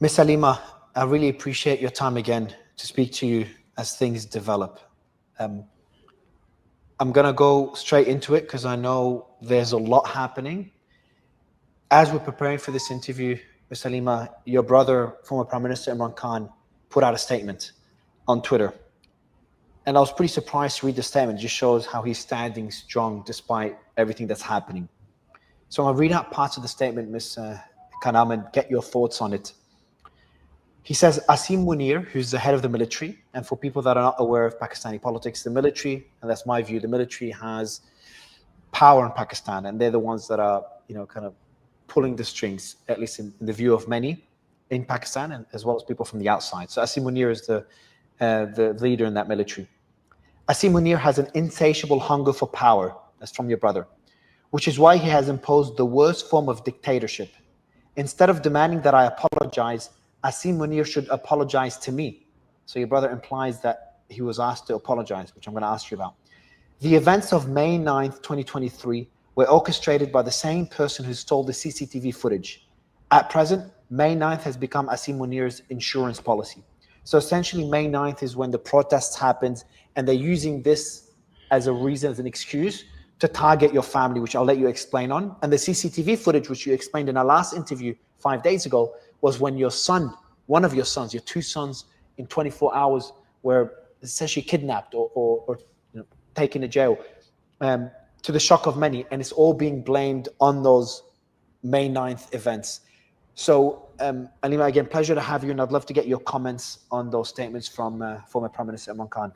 Miss Aleema, I really appreciate your time again to speak to you as things develop. Um, I'm going to go straight into it because I know there's a lot happening. As we're preparing for this interview, Miss Aleema, your brother, former Prime Minister Imran Khan, put out a statement on Twitter. And I was pretty surprised to read the statement. It just shows how he's standing strong despite everything that's happening. So I'll read out parts of the statement, Ms. Khanam, and get your thoughts on it. He says, Asim Munir, who's the head of the military, and for people that are not aware of Pakistani politics, the military, and that's my view, the military has power in Pakistan, and they're the ones that are, kind of pulling the strings, at least in the view of many in Pakistan, and as well as people from the outside. So Asim Munir is the leader in that military. Asim Munir has an insatiable hunger for power, that's from your brother, which is why he has imposed the worst form of dictatorship. Instead of demanding that I apologize, Asim Munir should apologize to me. So your brother implies that he was asked to apologize, which I'm going to ask you about. The events of May 9th, 2023 were orchestrated by the same person who stole the CCTV footage. At present, May 9th has become Asim Munir's insurance policy. So essentially, May 9th is when the protests happened, and they're using this as a reason, as an excuse to target your family, which I'll let you explain on. And the CCTV footage, which you explained in our last interview 5 days ago, was when your son, one of your sons, your two sons, in 24 hours were essentially kidnapped or taken to jail, to the shock of many. And it's all being blamed on those May 9th events. So, Aleema, again, pleasure to have you, and I'd love to get your comments on those statements from former Prime Minister Imran Khan.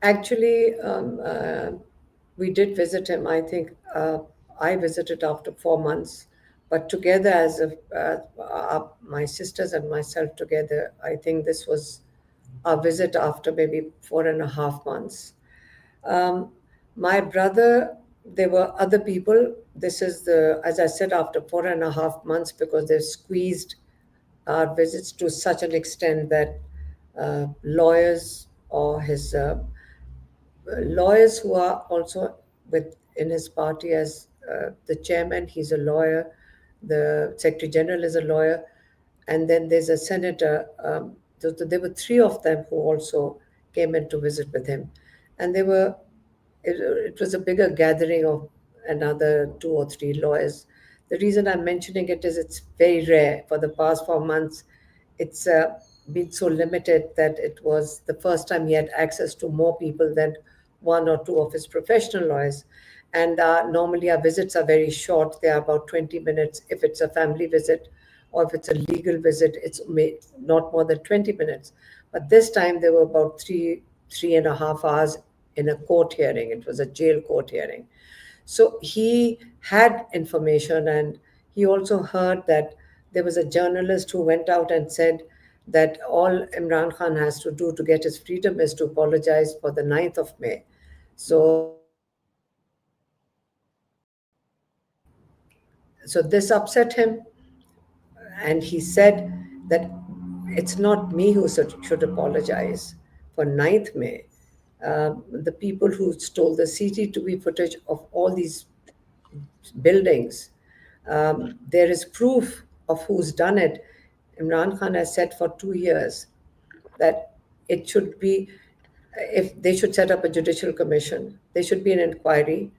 Actually, we did visit him. I think I visited after 4 months, but together as my sisters and myself together, I think this was a visit after maybe 4.5 months. My brother, there were other people. This is as I said, after 4.5 months, because they've squeezed our visits to such an extent that lawyers or his lawyers who are also in his party as the chairman, he's a lawyer, the secretary general is a lawyer, and then there's a senator. There were three of them who also came in to visit with him, and it was a bigger gathering of another 2 or 3 lawyers. The reason I'm mentioning it is it's very rare. For the past 4 months, it's been so limited that it was the first time he had access to more people than 1 or 2 of his professional lawyers. And normally our visits are very short. They are about 20 minutes if it's a family visit, or if it's a legal visit, it's not more than 20 minutes. But this time there were about 3.5 hours in a court hearing. It was a jail court hearing. So he had information, and he also heard that there was a journalist who went out and said that all Imran Khan has to do to get his freedom is to apologize for the 9th of May. So this upset him, and he said that it's not me who should apologize for 9th May. The people who stole the CCTV footage of all these buildings, there is proof of who's done it. Imran Khan has said for 2 years that it should be, if they should set up a judicial commission, there should be an inquiry.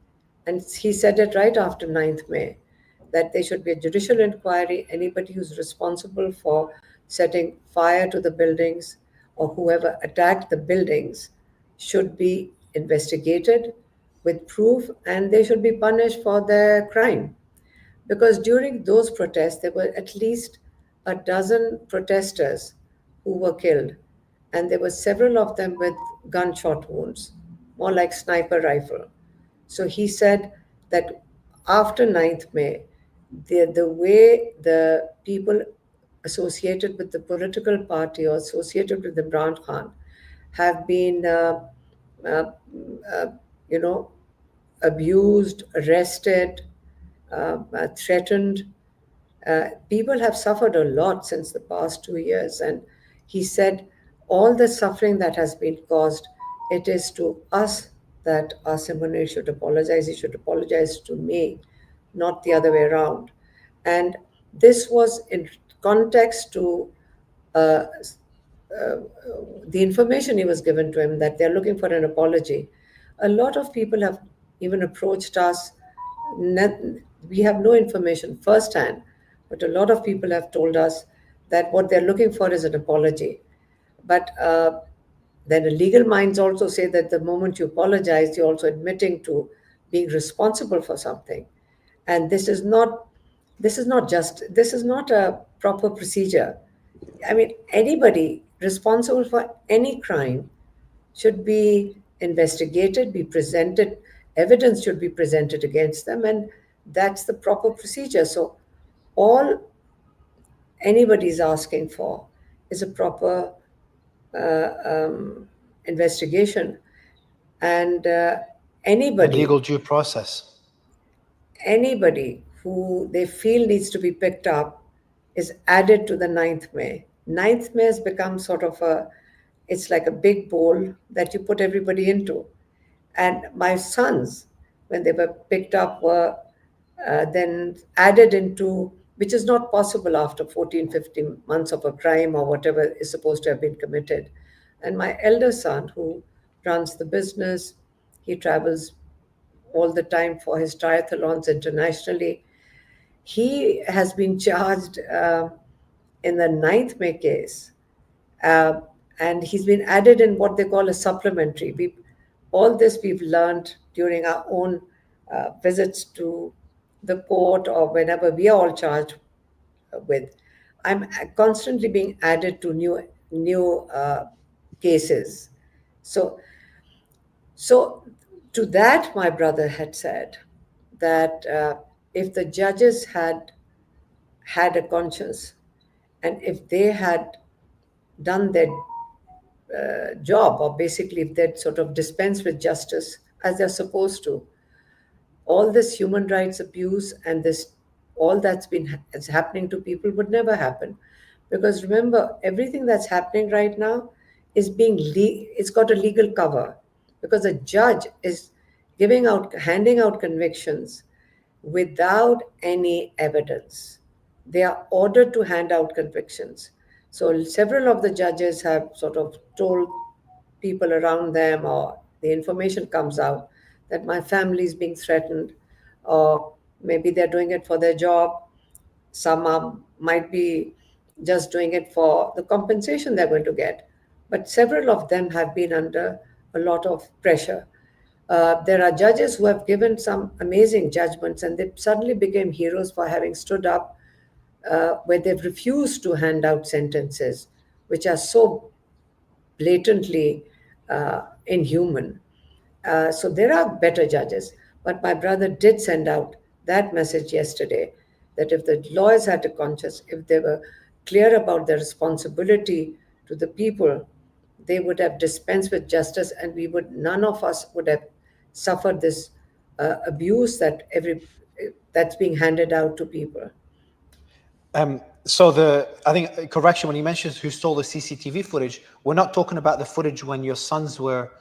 And he said it right after 9th May, that there should be a judicial inquiry. Anybody who's responsible for setting fire to the buildings or whoever attacked the buildings should be investigated with proof, and they should be punished for their crime. Because during those protests, there were at least a dozen protesters who were killed, and there were several of them with gunshot wounds, more like sniper rifle. So he said that after 9th May, the way the people associated with the political party or associated with Imran Khan have been, uh, you know, abused, arrested, threatened. People have suffered a lot since the past 2 years. And he said, all the suffering that has been caused, it is to us that Asim Munir should apologize. He should apologize to me, not the other way around. And This was in context to uh, the information he was given to him that they're looking for an apology. A lot of people have even approached us. We have no information firsthand, but a lot of people have told us that what they're looking for is an apology. But then the legal minds also say that the moment you apologize, you're also admitting to being responsible for something. And this is not a proper procedure. I mean, anybody responsible for any crime should be investigated, be presented, evidence should be presented against them, and that's the proper procedure. So, all anybody's asking for is a proper uh, um, investigation, and And anybody legal due process. anybody who they feel needs to be picked up is added to the ninth May. Ninth May has become sort of it's like a big bowl that you put everybody into. And my sons, when they were picked up, were then added into, which is not possible after 14, 15 months of a crime or whatever is supposed to have been committed. And my elder son, who runs the business, he travels all the time for his triathlons internationally. He has been charged in the ninth May case, uh, and he's been added in what they call a supplementary. All this we've learned during our own visits to the court or whenever we are all charged with. I'm constantly being added to new cases. So so, to that, my brother had said that if the judges had a conscience and if they had done their job, or basically if they'd sort of dispensed with justice as they're supposed to, all this human rights abuse and this all that's been is happening to people would never happen. Because remember, everything that's happening right now is it's got a legal cover, because a judge is handing out convictions without any evidence. They are ordered to hand out convictions. So several of the judges have sort of told people around them, or the information comes out that my family is being threatened, or maybe they're doing it for their job. Some might be just doing it for the compensation they're going to get. But several of them have been under a lot of pressure. There are judges who have given some amazing judgments, and they suddenly became heroes for having stood up where they've refused to hand out sentences which are so blatantly inhuman. So there are better judges. But my brother did send out that message yesterday, that if the lawyers had a conscience, if they were clear about their responsibility to the people, they would have dispensed with justice, and none of us would have suffered this abuse that's being handed out to people. So I think correction when he mentions who stole the CCTV footage, we're not talking about the footage when your sons were,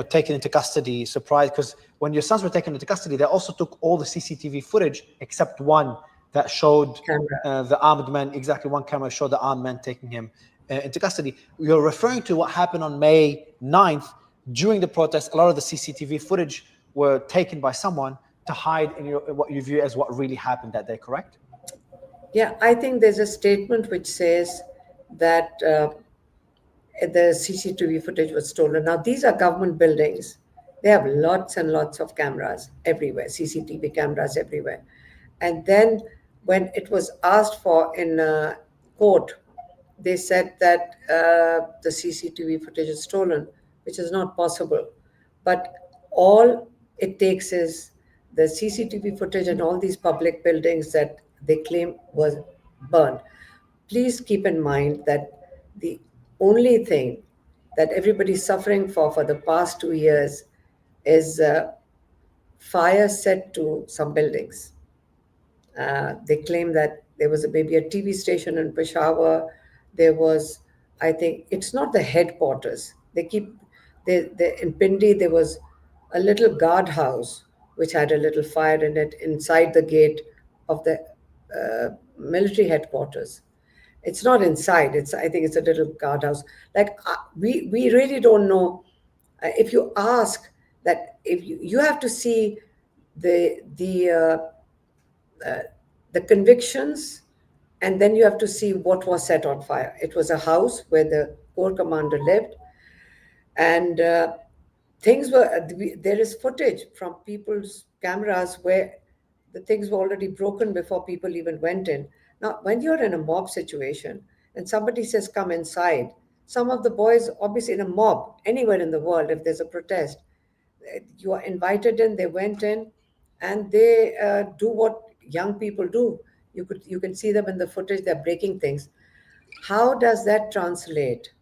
taken into custody. Surprised, because when your sons were taken into custody, they also took all the CCTV footage except one that showed Camera. the armed men. Exactly, one camera showed the armed men taking him into custody. You're referring to what happened on May 9th during the protest. A lot of the CCTV footage were taken by someone to hide in what you view as what really happened that day. Correct? Yeah, I think there's a statement which says that the CCTV footage was stolen. Now, these are government buildings. They have lots and lots of cameras everywhere, CCTV cameras everywhere. And then when it was asked for in court, they said that the CCTV footage is stolen, which is not possible. But all it takes is the CCTV footage and all these public buildings that they claim was burned. Please keep in mind that the only thing that everybody's suffering for the past 2 years is fire set to some buildings. They claim that there was maybe a TV station in Peshawar. There was, I think, it's not the headquarters. In Pindi, there was a little guardhouse which had a little fire in it inside the gate of the military headquarters. It's not inside. I think it's a little guardhouse. Like we really don't know. If you ask that, if you have to see the convictions, and then you have to see what was set on fire. It was a house where the corps commander lived, and things were. There is footage from people's cameras where the things were already broken before people even went in. Now, when you're in a mob situation and somebody says, "Come inside," some of the boys, obviously, in a mob anywhere in the world, if there's a protest, you are invited in. They went in, and they do what young people do. You can see them in the footage. They're breaking things. How does that translate?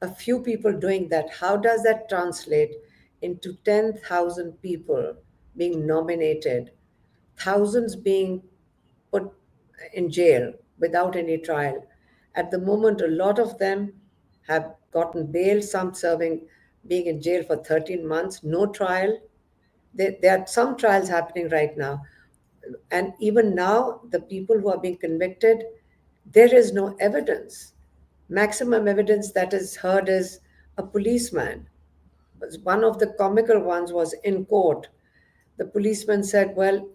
A few people doing that. How does that translate into 10,000 people being nominated, thousands being put in jail without any trial? At the moment, a lot of them have gotten bail, some serving, being in jail for 13 months, no trial. There are some trials happening right now. And even now, the people who are being convicted, there is no evidence. Maximum evidence that is heard is a policeman. One of the comical ones was in court. The policeman said, well,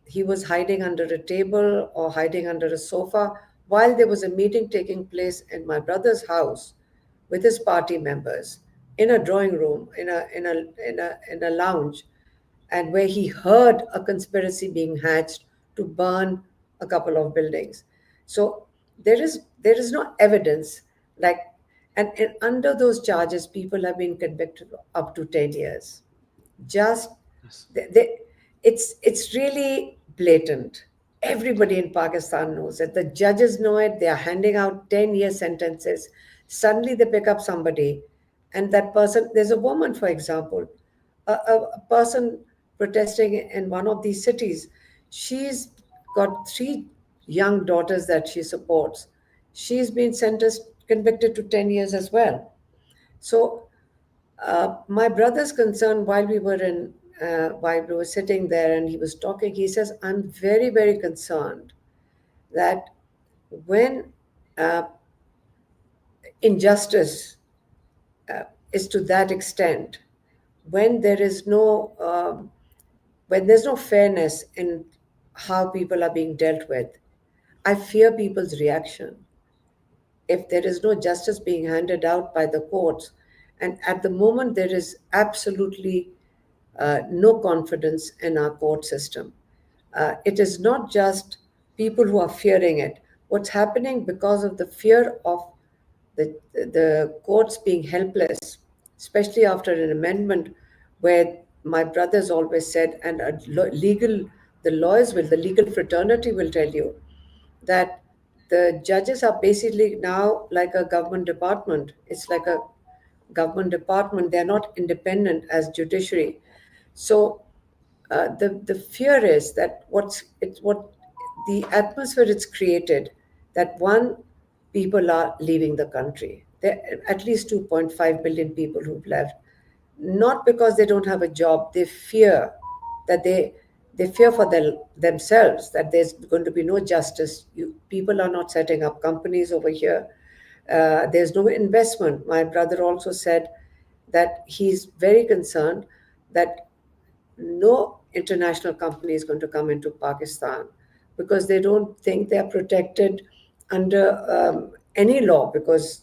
he was hiding under a table or hiding under a sofa while there was a meeting taking place in my brother's house with his party members in a drawing room, in a lounge, and where he heard a conspiracy being hatched to burn a couple of buildings. So there is no evidence, like, and under those charges, people have been convicted up to 10 years. Just Yes. it's really blatant. Everybody in Pakistan knows it. The judges know it. They are handing out 10-year sentences. Suddenly they pick up somebody, and that person, there's a woman, for example, a person protesting in one of these cities. She's got three young daughters that she supports. She's been sentenced, convicted to 10 years as well. So my brother's concerned while we were sitting there and he was talking, he says, I'm very, very concerned that when uh, injustice is to that extent, when there is no when there's no fairness in how people are being dealt with, I fear people's reaction. If there is no justice being handed out by the courts, and at the moment there is absolutely no confidence in our court system. It is not just people who are fearing it. What's happening because of the fear of the courts being helpless, especially after an amendment where my brothers always said, and the legal fraternity will tell you that the judges are basically now like a government department. It's like a government department. They're not independent as judiciary. So the fear is that what the atmosphere it's created, that one, people are leaving the country. There are at least 2.5 billion people who've left, not because they don't have a job. They fear that they fear for themselves, that there's going to be no justice. People are not setting up companies over here. There's no investment. My brother also said that he's very concerned that no international company is going to come into Pakistan because they don't think they are protected under any law, because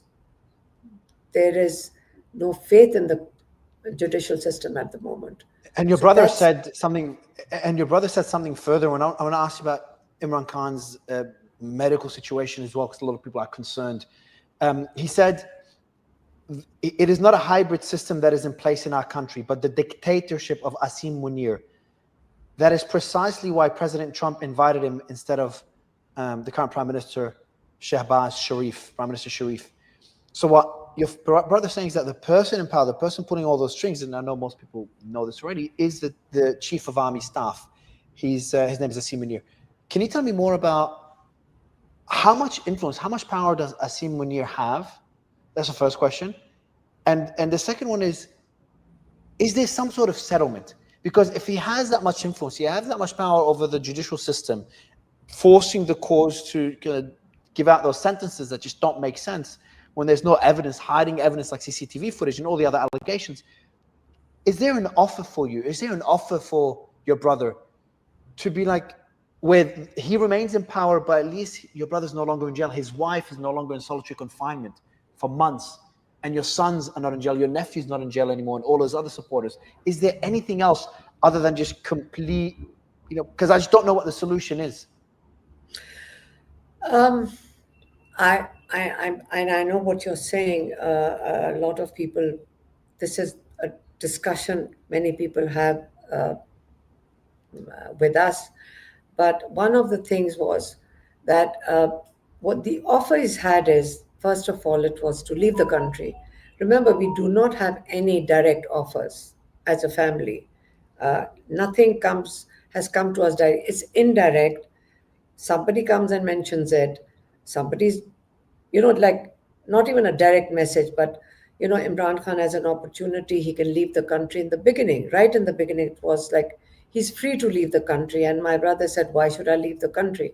there is no faith in the judicial system at the moment. And your So brother that's said something. And your brother said something further. And I want to ask you about Imran Khan's medical situation as well, because a lot of people are concerned. He said, it is not a hybrid system that is in place in our country, but the dictatorship of Asim Munir. That is precisely why President Trump invited him instead of the current Prime Minister, Shehbaz Sharif, Prime Minister Sharif. So what your brother saying is that the person in power, the person pulling all those strings, and I know most people know this already, is the Chief of Army Staff. His name is Asim Munir. Can you tell me more about how much influence, how much power does Asim Munir have? That's the first question. And the second one is there some sort of settlement? Because if he has that much influence, he has that much power over the judicial system, forcing the cause to give out those sentences that just don't make sense when there's no evidence, hiding evidence like CCTV footage and all the other allegations. Is there an offer for you? Is there an offer for your brother to be like, where he remains in power, but at least your brother's no longer in jail, his wife is no longer in solitary confinement for months, and your sons are not in jail, your nephew's not in jail anymore, and all those other supporters? Is there anything else other than just complete, because I just don't know what the solution is. Um, I know what you're saying. A lot of people, this is a discussion many people have with us. But one of the things was that what the offer is had is, first of all, it was to leave the country. Remember, we do not have any direct offers as a family. Nothing has come to us direct. It's indirect. Somebody comes and mentions it. Somebody's, like, not even a direct message, but Imran Khan has an opportunity. He can leave the country in the beginning. Right in the beginning, it was like he's free to leave the country. And my brother said, "Why should I leave the country?"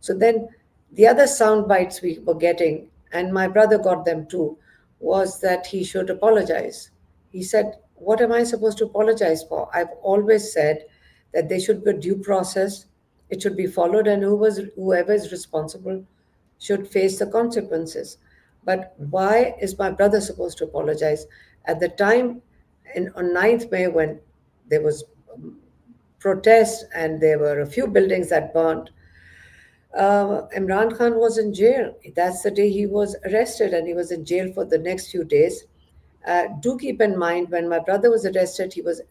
So then the other sound bites we were getting, and my brother got them too, was that he should apologize. He said, "What am I supposed to apologize for? I've always said that there should be a due process. It should be followed, and whoever is responsible should face the consequences." But why is my brother supposed to apologize? At the time, on 9th May, when there was protests and there were a few buildings that burned, Imran Khan was in jail. That's the day he was arrested, and he was in jail for the next few days. Do keep in mind, when my brother was arrested, he was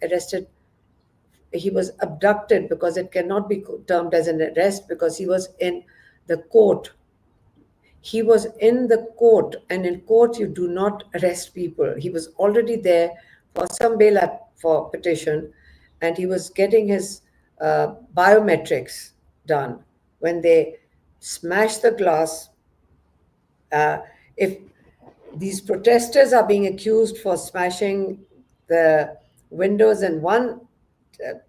abducted, because it cannot be termed as an arrest, because he was in the court. He was in the court, and in court you do not arrest people. He was already there for some bail for petition, and he was getting his biometrics done. When they smashed the glass, if these protesters are being accused for smashing the windows in one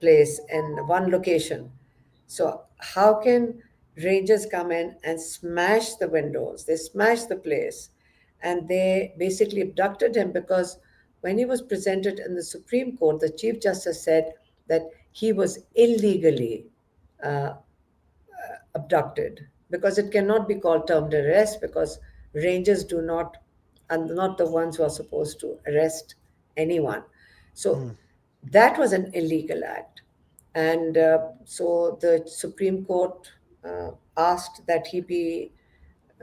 place, in one location, so how can rangers come in and smash the windows? They smashed the place, and they basically abducted him, because when he was presented in the Supreme Court, the Chief Justice said that he was illegally uh, abducted, because it cannot be called termed arrest, because rangers do not are not the ones who are supposed to arrest anyone. So that was an illegal act. And so the Supreme Court asked that he be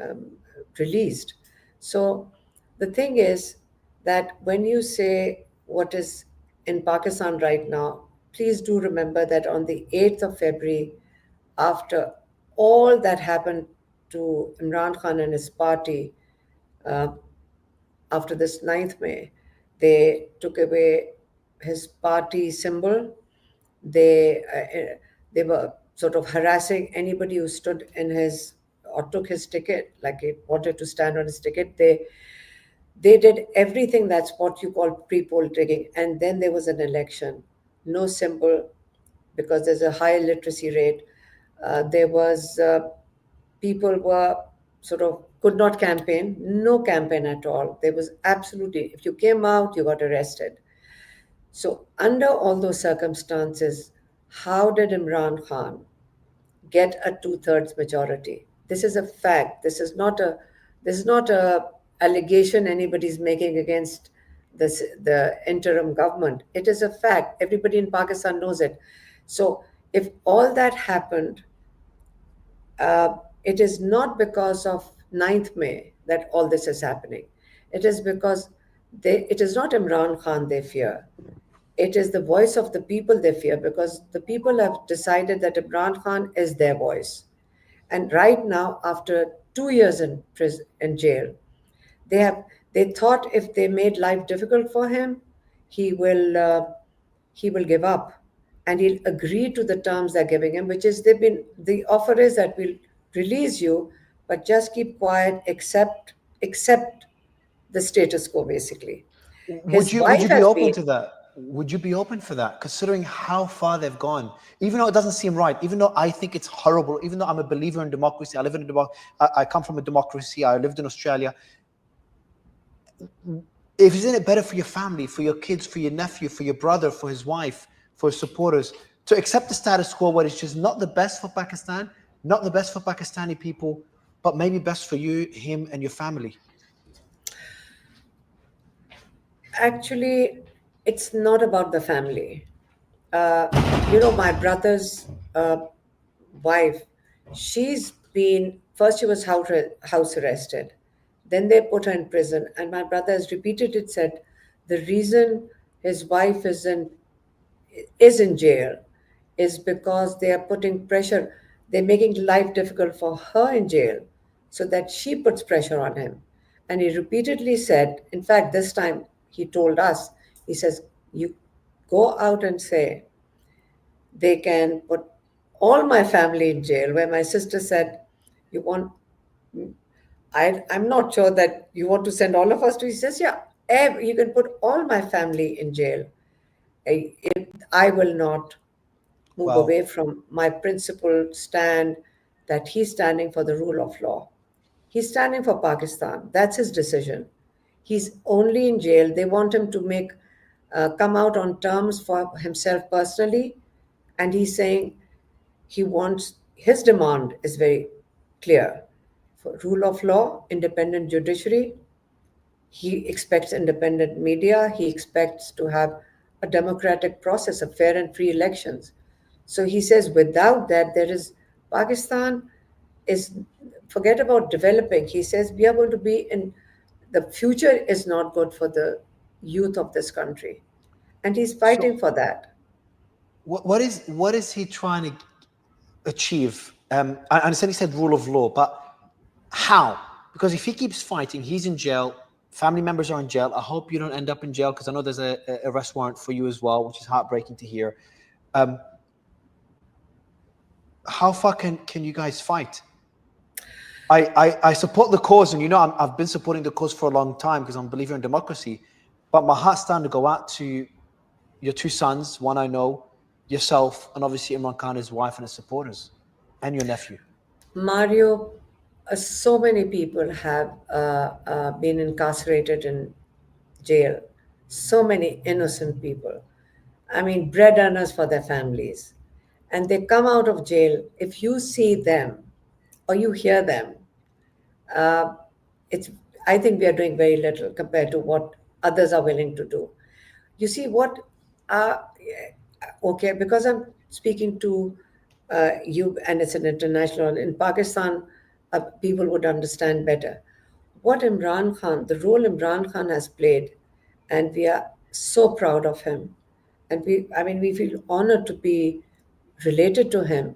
um, released. So the thing is that when you say what is in Pakistan right now, please do remember that on the 8th of February, after all that happened to Imran Khan and his party, uh, after this 9th May, they took away his party symbol. They were sort of harassing anybody who stood in his or took his ticket, like he wanted to stand on his ticket. They did everything. That's what you call pre-poll rigging. And then there was an election, no symbol, because there's a high literacy rate. There was people were sort of could not campaign, no campaign at all. There was absolutely, if you came out, you got arrested. So under all those circumstances, how did Imran Khan get a two-thirds majority? This is a fact. This is not a allegation anybody's making against the interim government. It is a fact. Everybody in Pakistan knows it. So if all that happened, it is not because of 9th May that all this is happening. It is because it is not Imran Khan they fear. It is the voice of the people they fear, because the people have decided that Imran Khan is their voice. And right now, after 2 years in prison, in jail, they thought if they made life difficult for him, he will he will give up, and he'll agree to the terms they're giving him, which is the offer is that we'll release you, but just keep quiet, accept the status quo, basically. Would His you would wife you be has open been to that? would you be open for that, considering how far they've gone? Even though it doesn't seem right, even though I think it's horrible, even though I'm a believer in democracy, I live in I come from a democracy, I lived in Australia. If isn't it better for your family, for your kids, for your nephew, for your brother, for his wife, for his supporters, to accept the status quo where it's just not the best for Pakistan, not the best for Pakistani people, but maybe best for you, him, and your family? Actually, it's not about the family. My brother's wife, she's been, first she was house arrested, then they put her in prison. And my brother has repeatedly said the reason his wife is in jail is because they are putting pressure, they're making life difficult for her in jail so that she puts pressure on him. And he repeatedly said, in fact, this time he told us, he says, you go out and say they can put all my family in jail. Where my sister said, you want, I'm not sure that you want to send all of us to. He says, yeah, you can put all my family in jail. I will not move Wow. away from my principled stand that he's standing for the rule of law. He's standing for Pakistan. That's his decision. He's only in jail. They want him to come out on terms for himself personally, and he's saying he wants, his demand is very clear: for rule of law, independent judiciary. He expects independent media. He expects to have a democratic process of fair and free elections. So he says without that, there is, Pakistan is, forget about developing. He says we are going to be in, the future is not good for the youth of this country. And he's fighting So for that. what is he trying to achieve? I understand he said rule of law, but how? Because if he keeps fighting, he's in jail. Family members are in jail. I hope you don't end up in jail, because I know there's a arrest warrant for you as well, which is heartbreaking to hear. Um, how far can you guys fight? I support the cause, and I've been supporting the cause for a long time because I'm a believer in democracy. But my heart's starting to go out to your two sons, one I know, yourself, and obviously Imran Khan, his wife, and his supporters, and your nephew. Mario, so many people have been incarcerated in jail. So many innocent people. I mean, bread earners for their families. And they come out of jail. If you see them or you hear them, uh, it's, I think we are doing very little compared to what others are willing to do. You see what, uh, okay, because I'm speaking to you, and it's an international, in Pakistan, people would understand better. What Imran Khan, the role Imran Khan has played, and we are so proud of him. And we feel honored to be related to him,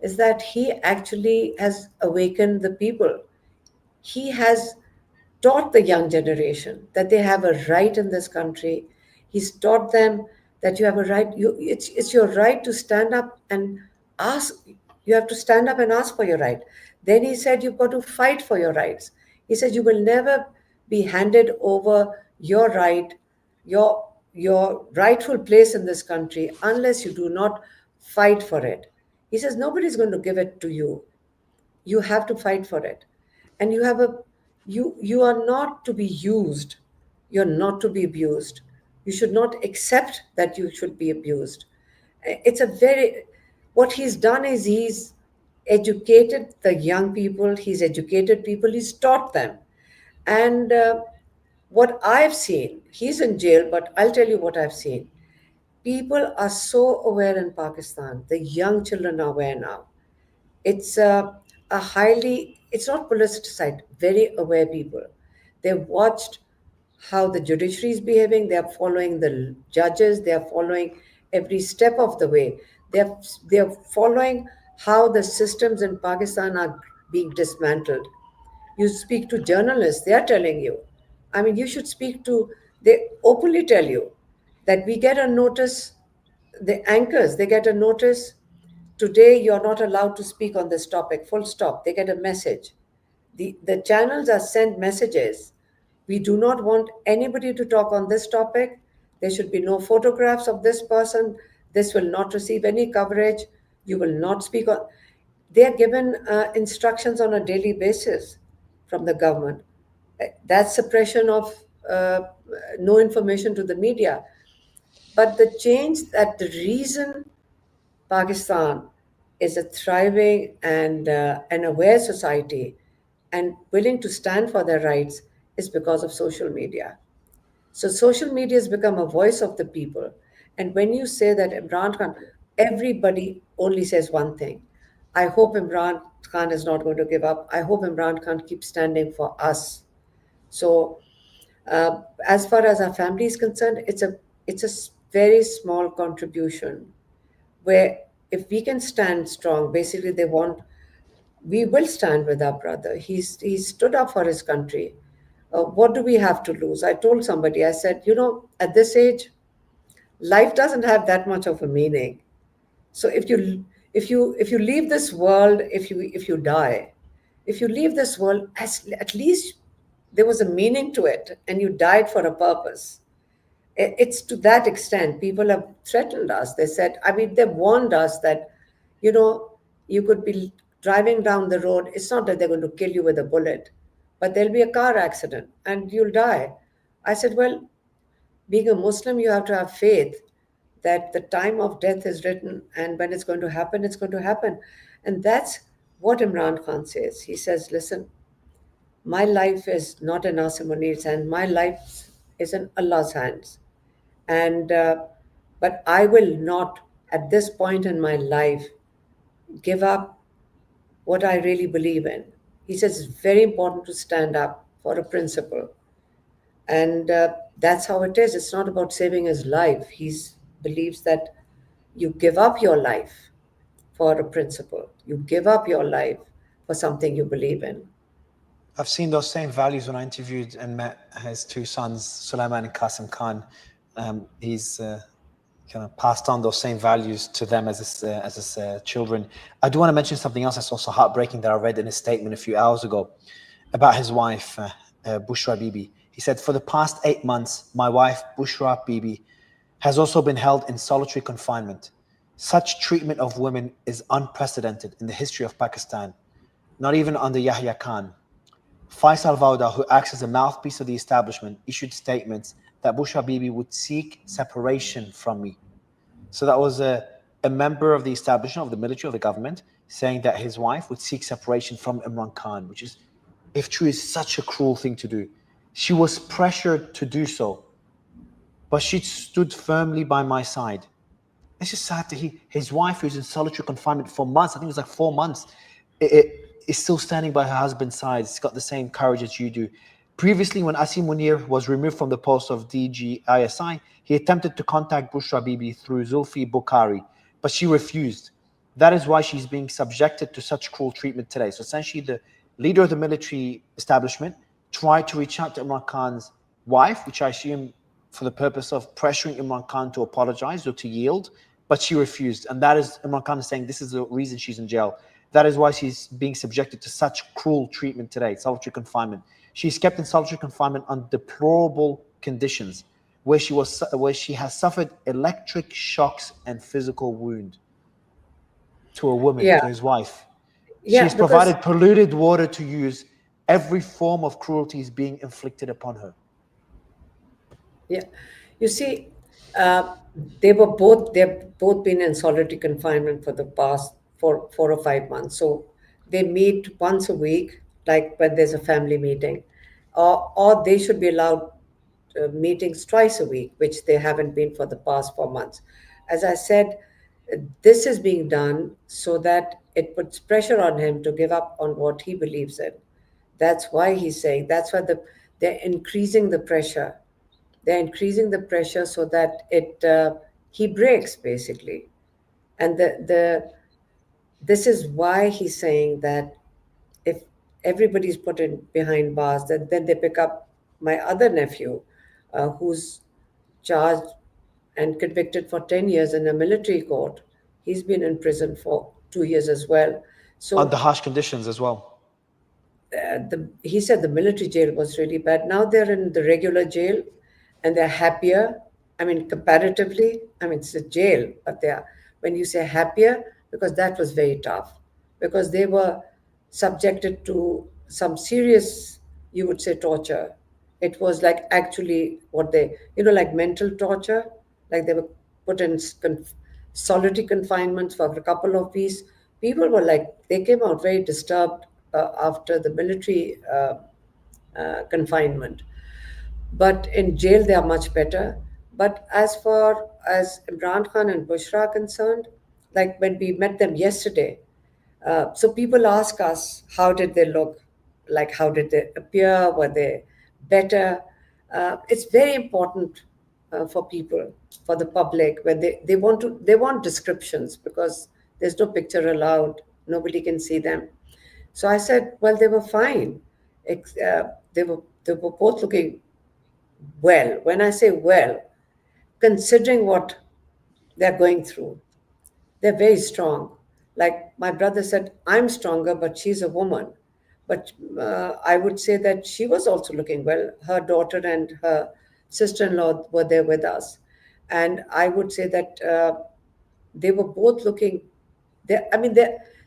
is that he actually has awakened the people. He has taught the young generation that they have a right in this country. He's taught them that you have a right. It's your right to stand up and ask. You have to stand up and ask for your right. Then he said you've got to fight for your rights. He said you will never be handed over your right, your rightful place in this country unless you do not fight for it. He says nobody's going to give it to you. You have to fight for it. And you are not to be used. You're not to be abused. You should not accept that you should be abused. It's a very, what he's done is he's educated the young people, he's educated people, he's taught them. And what I've seen, he's in jail, but I'll tell you what I've seen. People are so aware in Pakistan. The young children are aware now. It's a highly, it's not politicized, very aware people. They've watched how the judiciary is behaving, they are following the judges, they are following every step of the way. They're following how the systems in Pakistan are being dismantled. You speak to journalists, they are telling you. I mean, you should speak to, they openly tell you that we get a notice, the anchors, they get a notice, today you're not allowed to speak on this topic, full stop. They get a message. The channels are sent messages. We do not want anybody to talk on this topic. There should be no photographs of this person. This will not receive any coverage. You will not speak on. They are given instructions on a daily basis from the government. That's suppression of no information to the media. But the change that the reason Pakistan is a thriving and an aware society and willing to stand for their rights is because of social media. So social media has become a voice of the people. And when you say that Imran Khan, everybody only says one thing. I hope Imran Khan is not going to give up. I hope Imran Khan keeps standing for us. So as far as our family is concerned, it's a very small contribution where if we can stand strong, basically they want we will stand with our brother. He's stood up for his country. What do we have to lose? I told somebody, I said, at this age, life doesn't have that much of a meaning. So if you leave this world, if you die, if you leave this world, at least there was a meaning to it, and you died for a purpose. It's to that extent. People have threatened us. They said, I mean, they warned us that, you know, you could be driving down the road. It's not that they're going to kill you with a bullet, but there'll be a car accident and you'll die. I said, well, being a Muslim, you have to have faith that the time of death is written, and when it's going to happen, it's going to happen. And that's what Imran Khan says. He says, listen, my life is not in Asim Munir's hand. My life is in Allah's hands. And but I will not, at this point in my life, give up what I really believe in. He says it's very important to stand up for a principle, and that's how it is. It's not about saving his life. He believes that you give up your life for a principle. You give up your life for something you believe in. I've seen those same values when I interviewed and met his two sons, Sulaiman and Qasim Khan. He's kind of passed on those same values to them as his children. I do want to mention something else that's also heartbreaking that I read in his statement a few hours ago about his wife, Bushra Bibi. He said, for the past 8 months, my wife, Bushra Bibi, has also been held in solitary confinement. Such treatment of women is unprecedented in the history of Pakistan, not even under Yahya Khan. Faisal Vauda, who acts as a mouthpiece of the establishment, issued statements that Bushra Bibi would seek separation from me. So that was a member of the establishment, of the military, of the government, saying that his wife would seek separation from Imran Khan, which is, if true, is such a cruel thing to do. She was pressured to do so, but she stood firmly by my side. It's just sad to hear his wife, who's in solitary confinement for months, I think it was like 4 months, is still standing by her husband's side. She's got the same courage as you do. Previously, when Asim Munir was removed from the post of DGISI, he attempted to contact Bushra Bibi through Zulfi Bukhari, but she refused. That is why she's being subjected to such cruel treatment today. So essentially, the leader of the military establishment tried to reach out to Imran Khan's wife, which I assume for the purpose of pressuring Imran Khan to apologize or to yield, but she refused. And that is, Imran Khan is saying this is the reason she's in jail. That is why she's being subjected to such cruel treatment today, solitary confinement. She's kept in solitary confinement under deplorable conditions, where she has suffered electric shocks and physical wound to a woman, Yeah, to his wife. yeah, She's because provided polluted water to use. Every form of cruelty is being inflicted upon her. yeah, you see, uh, they've both been in solitary confinement for the past 4 or 5 months. So they meet once a week, like when there's a family meeting, or they should be allowed meetings twice a week, which they haven't been for the past 4 months. As I said, this is being done so that it puts pressure on him to give up on what he believes in. That's why he's saying, that's why they're increasing the pressure. They're increasing the pressure so that he breaks, basically. And this is why he's saying that if everybody's put in behind bars, then they pick up my other nephew, who's charged and convicted for 10 years in a military court. He's been in prison for 2 years as well. Under So harsh conditions as well. he said the military jail was really bad. Now they're in the regular jail, and they're happier, I mean, comparatively, I mean, it's a jail, but they are, when you say happier, because that was very tough, because they were subjected to some serious, you would say, torture. It was like actually what they, like mental torture, like they were put in solitary confinement for a couple of weeks. People were like, they came out very disturbed after the military confinement, but in jail they are much better. But as far as Imran Khan and Bushra are concerned, like when we met them yesterday, so people ask us, how did they look? Like, how did they appear? Were they better? It's very important for people, for the public, when they want descriptions, because there's no picture allowed. Nobody can see them. So I said, well, they were fine. They were both looking well. When I say well, considering what they're going through, they're very strong. Like my brother said, I'm stronger, but she's a woman. But I would say that she was also looking well. Her daughter and her sister in law were there with us. And I would say that they were both looking, I mean,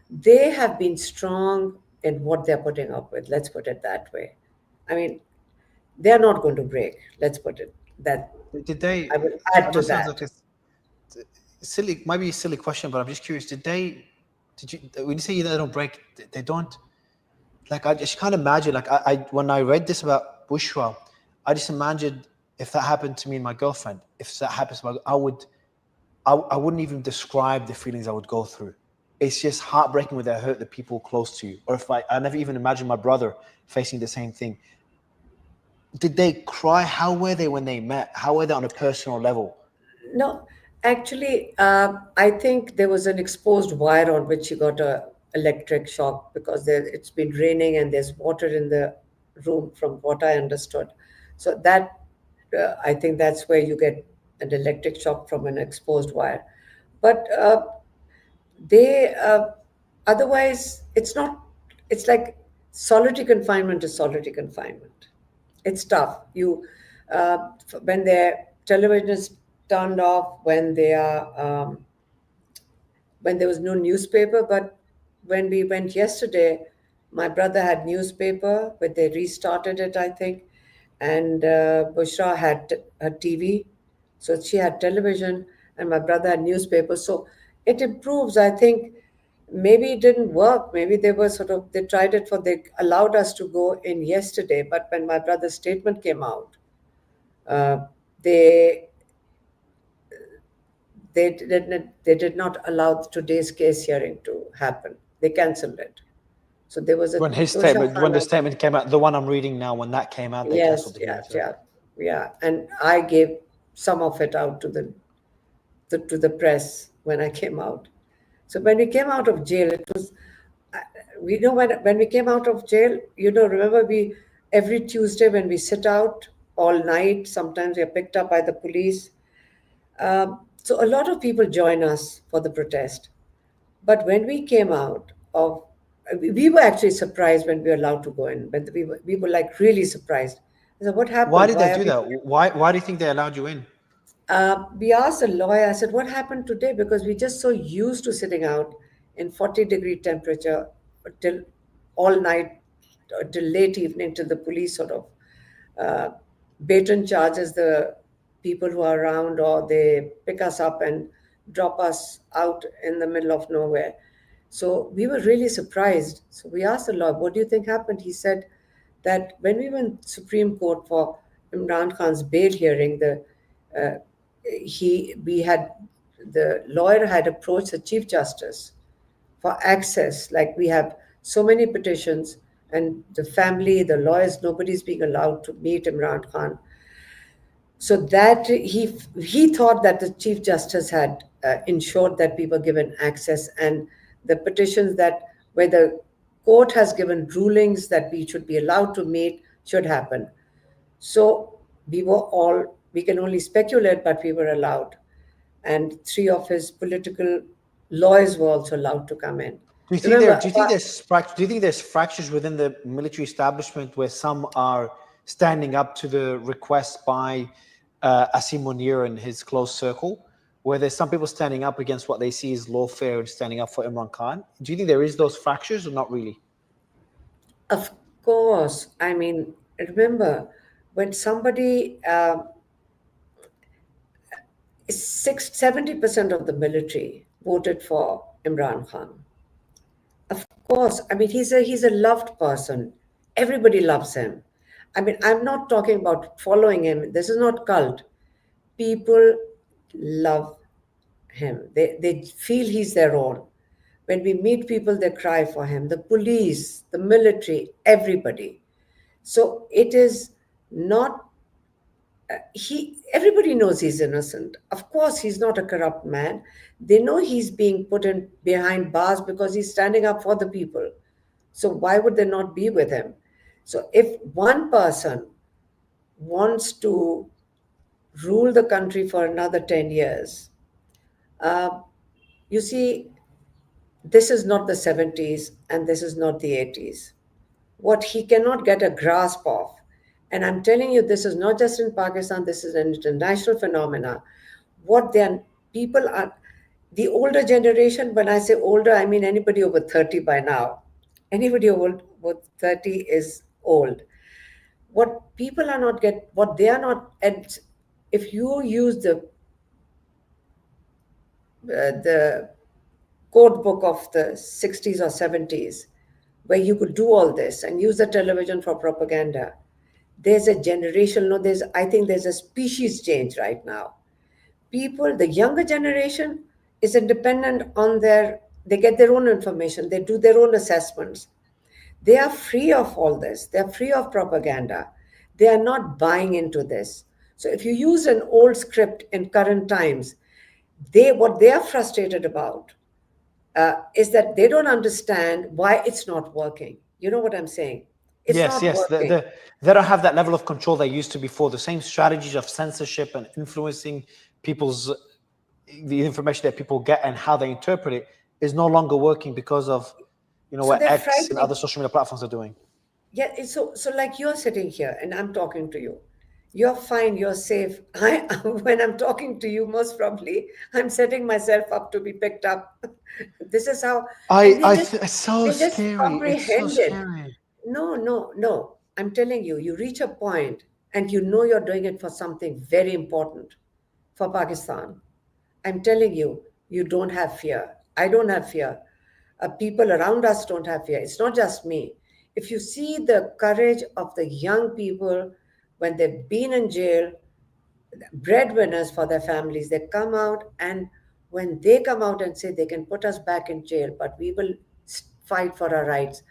they have been strong in what they're putting up with. Let's put it that way. I mean, they're not going to break. Let's put it that. Did they? I will I add know to it sounds that. like a silly, might be a silly question, but I'm just curious. Did you, when you say they don't break, they don't, like, I just can't imagine, like, when I read this about Bushra, I just imagined if that happened to me and my girlfriend, if that happens to my, I wouldn't even describe the feelings I would go through. It's just heartbreaking when they hurt the people close to you. Or if I never even imagined my brother facing the same thing. Did they cry? How were they when they met? How were they on a personal level? No, actually, I think there was an exposed wire on which he got a electric shock, because it's been raining and there's water in the room, from what I understood. So that I think that's where you get an electric shock from an exposed wire. But they otherwise it's not. It's like solitary confinement is solitary confinement. It's tough. When their television is turned off, when there was no newspaper. But when we went yesterday, my brother had newspaper, but they restarted it, I think, and Bushra had her TV, so she had television, and my brother had newspaper. So it improves, I think. Maybe it didn't work. Maybe they tried it they allowed us to go in yesterday, but when my brother's statement came out, uh, they they did not allow today's case hearing to happen. They cancelled it. So there was a Tosha When the Khan. statement came out, the one I'm reading now, when that came out, they Yes, cancelled the yeah, hearing. So yeah, yeah. And I gave some of it out to the press when I came out. So when we came out of jail, it was, we know when we came out of jail, remember, we every Tuesday when we sit out all night, sometimes we are picked up by the police. So a lot of people join us for the protest. But when we came out of, we were actually surprised when we were allowed to go in. But we were like really surprised. I said, what why happened? did they Why are do we? that? Why do you think they allowed you in? We asked the lawyer, I said, what happened today? Because we're just so used to sitting out in 40-degree temperature till all night, till late evening, till the police sort of uh, baton charges the people who are around, or they pick us up and drop us out in the middle of nowhere. So we were really surprised. So we asked the lawyer, what do you think happened? He said that when we went Supreme Court for Imran Khan's bail hearing, uh, the lawyer had approached the Chief Justice for access. Like, we have so many petitions, and the family, the lawyers, nobody's being allowed to meet Imran Khan. So that he thought that the Chief Justice had ensured that we were given access, and the petitions that where the court has given rulings that we should be allowed to meet should happen. So we can only speculate, but we were allowed. And three of his political lawyers were also allowed to come in. Remember, Do you think there's fractures within the military establishment where some are standing up to the request by Asim Munir and his close circle, where there's some people standing up against what they see as lawfare and standing up for Imran Khan. Do you think there is those fractures or not really? Of course. I mean, remember when somebody 70% of the military voted for Imran Khan. Of course, I mean he's a loved person. Everybody loves him. I mean, I'm not talking about following him. This is not cult. People love him. They feel he's their own. When we meet people, they cry for him. The police, the military, everybody. So it is not everybody knows he's innocent. Of course he's not a corrupt man. They know he's being put in behind bars because he's standing up for the people. So why would they not be with him? So if one person wants to rule the country for another 10 years, uh, you see, this is not the 70s and this is not the 80s. What he cannot get a grasp of, and I'm telling you, this is not just in Pakistan, this is an international phenomena. What then people are, the older generation, when I say older, I mean anybody over 30 by now. Anybody over 30 is old. What people are not get, what they are not, and if you use the code book of the 60s or 70s, where you could do all this and use the television for propaganda, there's a generation, no, I think there's a species change right now. People, the younger generation is independent on they get their own information, they do their own assessments. They are free of all this, they're free of propaganda. They are not buying into this. So if you use an old script in current times, what they are frustrated about is that they don't understand why it's not working. You know what I'm saying? It's Yes, not yes. working. They don't have that level of control they used to before. The same strategies of censorship and influencing people's the information that people get and how they interpret it is no longer working because of So what they're X and frightening. other social media platforms are doing. Yeah, so like you're sitting here and I'm talking to you. You're fine, you're safe. When I'm talking to you, most probably I'm setting myself up to be picked up. This is how, and It's so they just scary. It's so comprehend it. scary. No, no, no. I'm telling you, you reach a point and you know you're doing it for something very important for Pakistan. I'm telling you, you don't have fear. I don't have fear. People around us don't have fear. It's not just me. If you see the courage of the young people when they've been in jail, breadwinners for their families, they come out, and when they come out and say they can put us back in jail, but we will fight for our rights,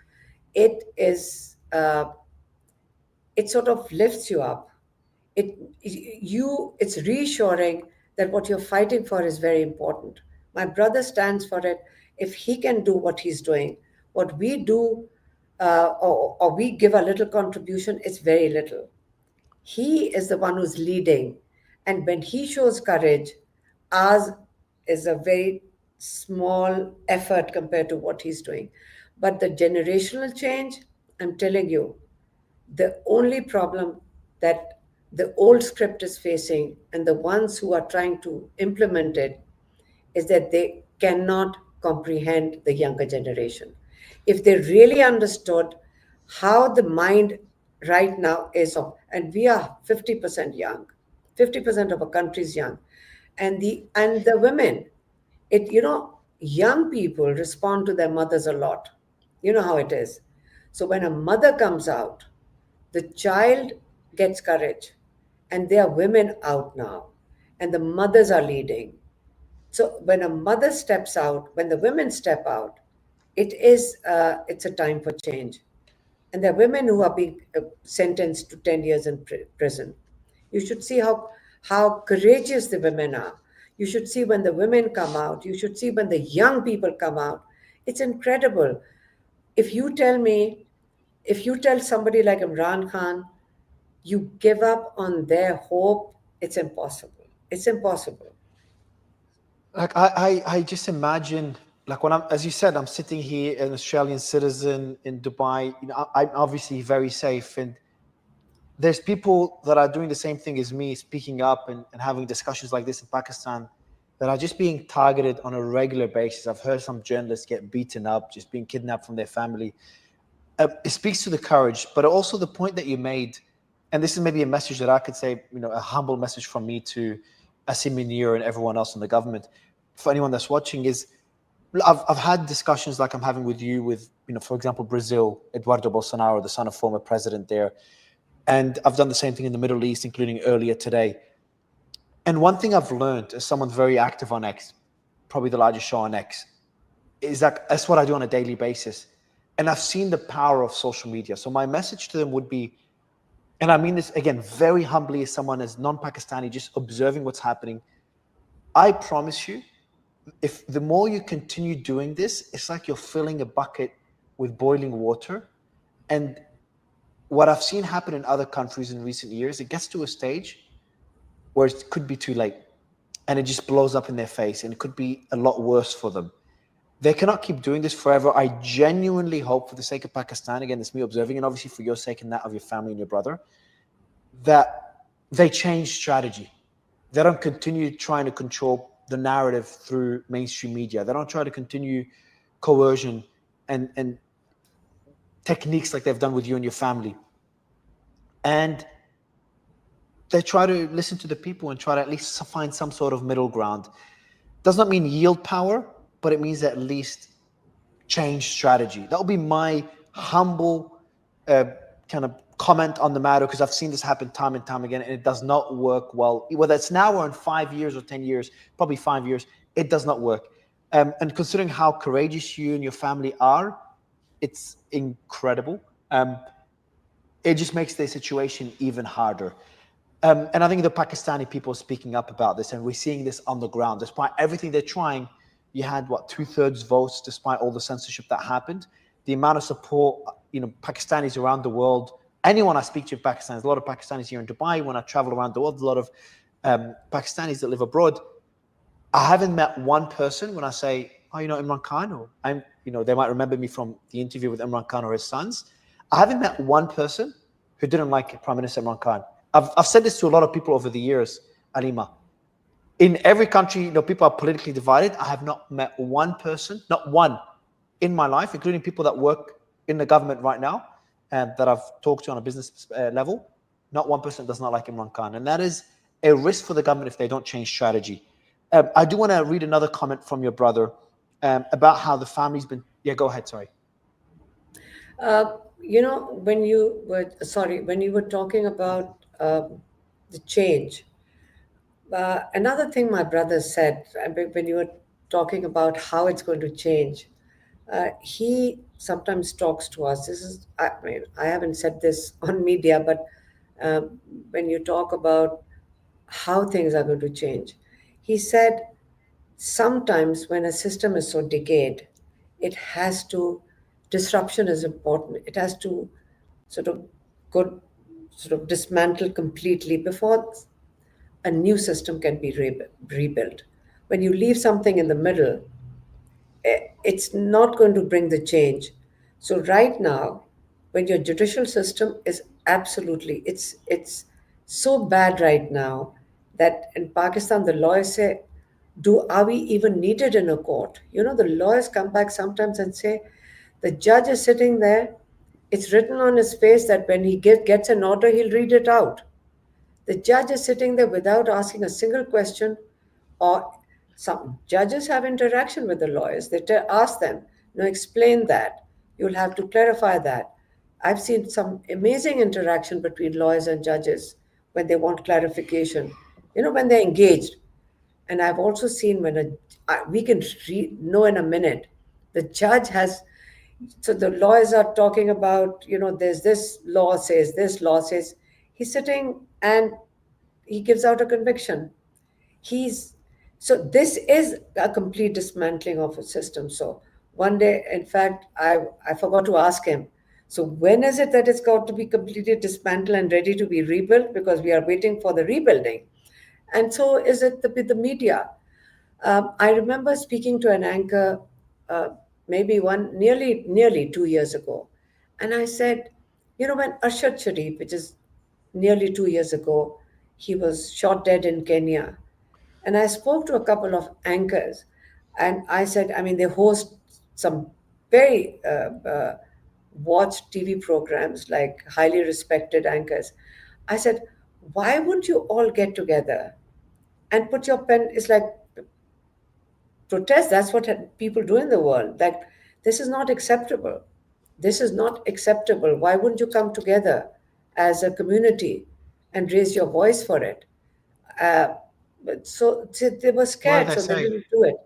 it is it sort of lifts you up. It's reassuring that what you're fighting for is very important. My brother stands for it. If he can do what he's doing, what we do, or we give a little contribution, it's very little. He is the one who's leading, and when he shows courage, ours is a very small effort compared to what he's doing. But the generational change, I'm telling you, the only problem that the old script is facing and the ones who are trying to implement it is that they cannot comprehend the younger generation. If they really understood how the mind right now is of, and we are 50% young, 50% of our country is young, and the women, young people respond to their mothers a lot. You know how it is. So when a mother comes out, the child gets courage, and there are women out now, and the mothers are leading. So when a mother steps out, when the women step out, it's a time for change. And there are women who are being sentenced to 10 years in prison. You should see how courageous the women are. You should see when the women come out. You should see when the young people come out. It's incredible. If you tell me, if you tell somebody like Imran Khan, you give up on their hope, it's impossible. It's impossible. Like I just imagine, like when as you said, I'm sitting here, an Australian citizen in Dubai. I'm obviously very safe, and there's people that are doing the same thing as me, speaking up and having discussions like this in Pakistan, that are just being targeted on a regular basis. I've heard some journalists get beaten up, just being kidnapped from their family. It speaks to the courage, but also the point that you made, and this is maybe a message that I could say, a humble message from me to Asim Munir and everyone else in the government. For anyone that's watching, is I've had discussions like I'm having with you, with for example, Brazil, Eduardo Bolsonaro, the son of former president there, and I've done the same thing in the Middle East, including earlier today. And one thing I've learned as someone very active on X, probably the largest show on X, is that that's what I do on a daily basis. And I've seen the power of social media. So my message to them would be, and I mean this again very humbly as someone as non-Pakistani, just observing what's happening. I promise you, if the more you continue doing this, it's like you're filling a bucket with boiling water. And what I've seen happen in other countries in recent years, it gets to a stage where it could be too late and it just blows up in their face and it could be a lot worse for them. They cannot keep doing this forever. I genuinely hope, for the sake of Pakistan, again, it's me observing, and obviously for your sake and that of your family and your brother, that they change strategy. They don't continue trying to control the narrative through mainstream media. They don't try to continue coercion and techniques like they've done with you and your family. And they try to listen to the people and try to at least find some sort of middle ground. Does not mean yield power, but it means at least change strategy. That would be my humble kind of comment on the matter, because I've seen this happen time and time again, and it does not work well. Whether it's now or in 5 years or 10 years, probably 5 years, it does not work. And considering how courageous you and your family are, it's incredible. It just makes the situation even harder. And I think the Pakistani people are speaking up about this, and we're seeing this on the ground. Despite everything they're trying, you had, what, 2/3 votes, despite all the censorship that happened. The amount of support, Pakistanis around the world, anyone I speak to in Pakistan, there's a lot of Pakistanis here in Dubai. When I travel around the world, a lot of Pakistanis that live abroad. I haven't met one person when I say, oh, Imran Khan, or they might remember me from the interview with Imran Khan or his sons. I haven't met one person who didn't like Prime Minister Imran Khan. I've said this to a lot of people over the years, Aleema. In every country, people are politically divided. I have not met one person, not one, in my life, including people that work in the government right now, that I've talked to on a business level. Not one person does not like Imran Khan. And that is a risk for the government if they don't change strategy. I do want to read another comment from your brother about how the family's been. Yeah, go ahead. Sorry. When you were talking about the change, another thing my brother said, when you were talking about how it's going to change, he sometimes talks to us. I mean, I haven't said this on media, but when you talk about how things are going to change, he said sometimes when a system is so decayed, it has to, disruption is important. It has to sort of go, sort of dismantle completely before a new system can be rebuilt. When you leave something in the middle, it's not going to bring the change. So right now, when your judicial system is absolutely, it's so bad right now that in Pakistan the lawyers say, are we even needed in a court? The lawyers come back sometimes and say, the judge is sitting there, it's written on his face that when he gets an order, he'll read it out. The judge is sitting there without asking a single question, or some judges have interaction with the lawyers. They ask them, no, explain that. You'll have to clarify that. I've seen some amazing interaction between lawyers and judges when they want clarification, when they're engaged. And I've also seen when we can know in a minute, the judge has, so the lawyers are talking about, there's this law says, he's sitting and he gives out a conviction. He's So this is a complete dismantling of a system. So one day, in fact, I forgot to ask him, so when is it that it's got to be completely dismantled and ready to be rebuilt? Because we are waiting for the rebuilding. And so is it with the media. I remember speaking to an anchor uh, maybe nearly 2 years ago. And I said, when Arshad Sharif, which is nearly 2 years ago. He was shot dead in Kenya. And I spoke to a couple of anchors, and I said, I mean, they host some very watched TV programs, like highly respected anchors. I said, why wouldn't you all get together and put your pen? It's like protest. That's what people do in the world. Like, this is not acceptable. This is not acceptable. Why wouldn't you come together as a community and raise your voice for it? Uh, but they were What did scared, I so they say? didn't do it.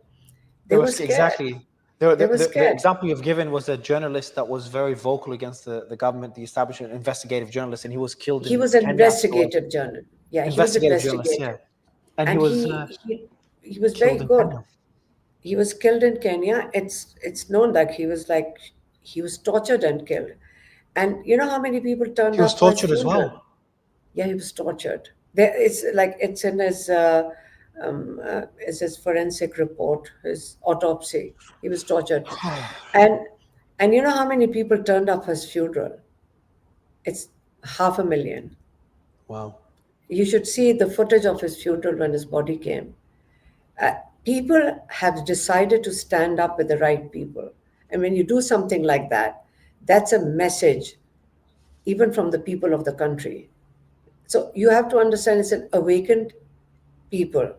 They There were was scared. exactly They were the scared. example you've given was a journalist that was very vocal against the government, the establishment, investigative journalist, and he was killed He in was an Kenya. So investigative journal. Yeah, he was investigative journalist, yeah, investigative, and he and was he was very killed in good. Kenya. He was killed in Kenya. It's known that he was tortured and killed. And you know how many people turned He was up for his tortured as funeral? well. Yeah, he was tortured. There, it's like it's his forensic report, his autopsy. He was tortured, and and you know how many people turned up for his funeral? It's 500,000. Wow. You should see the footage of his funeral when his body came. Uh, People have decided to stand up with the right people, and when you do something like that, that's a message, even from the people of the country. So you have to understand it's an awakened people.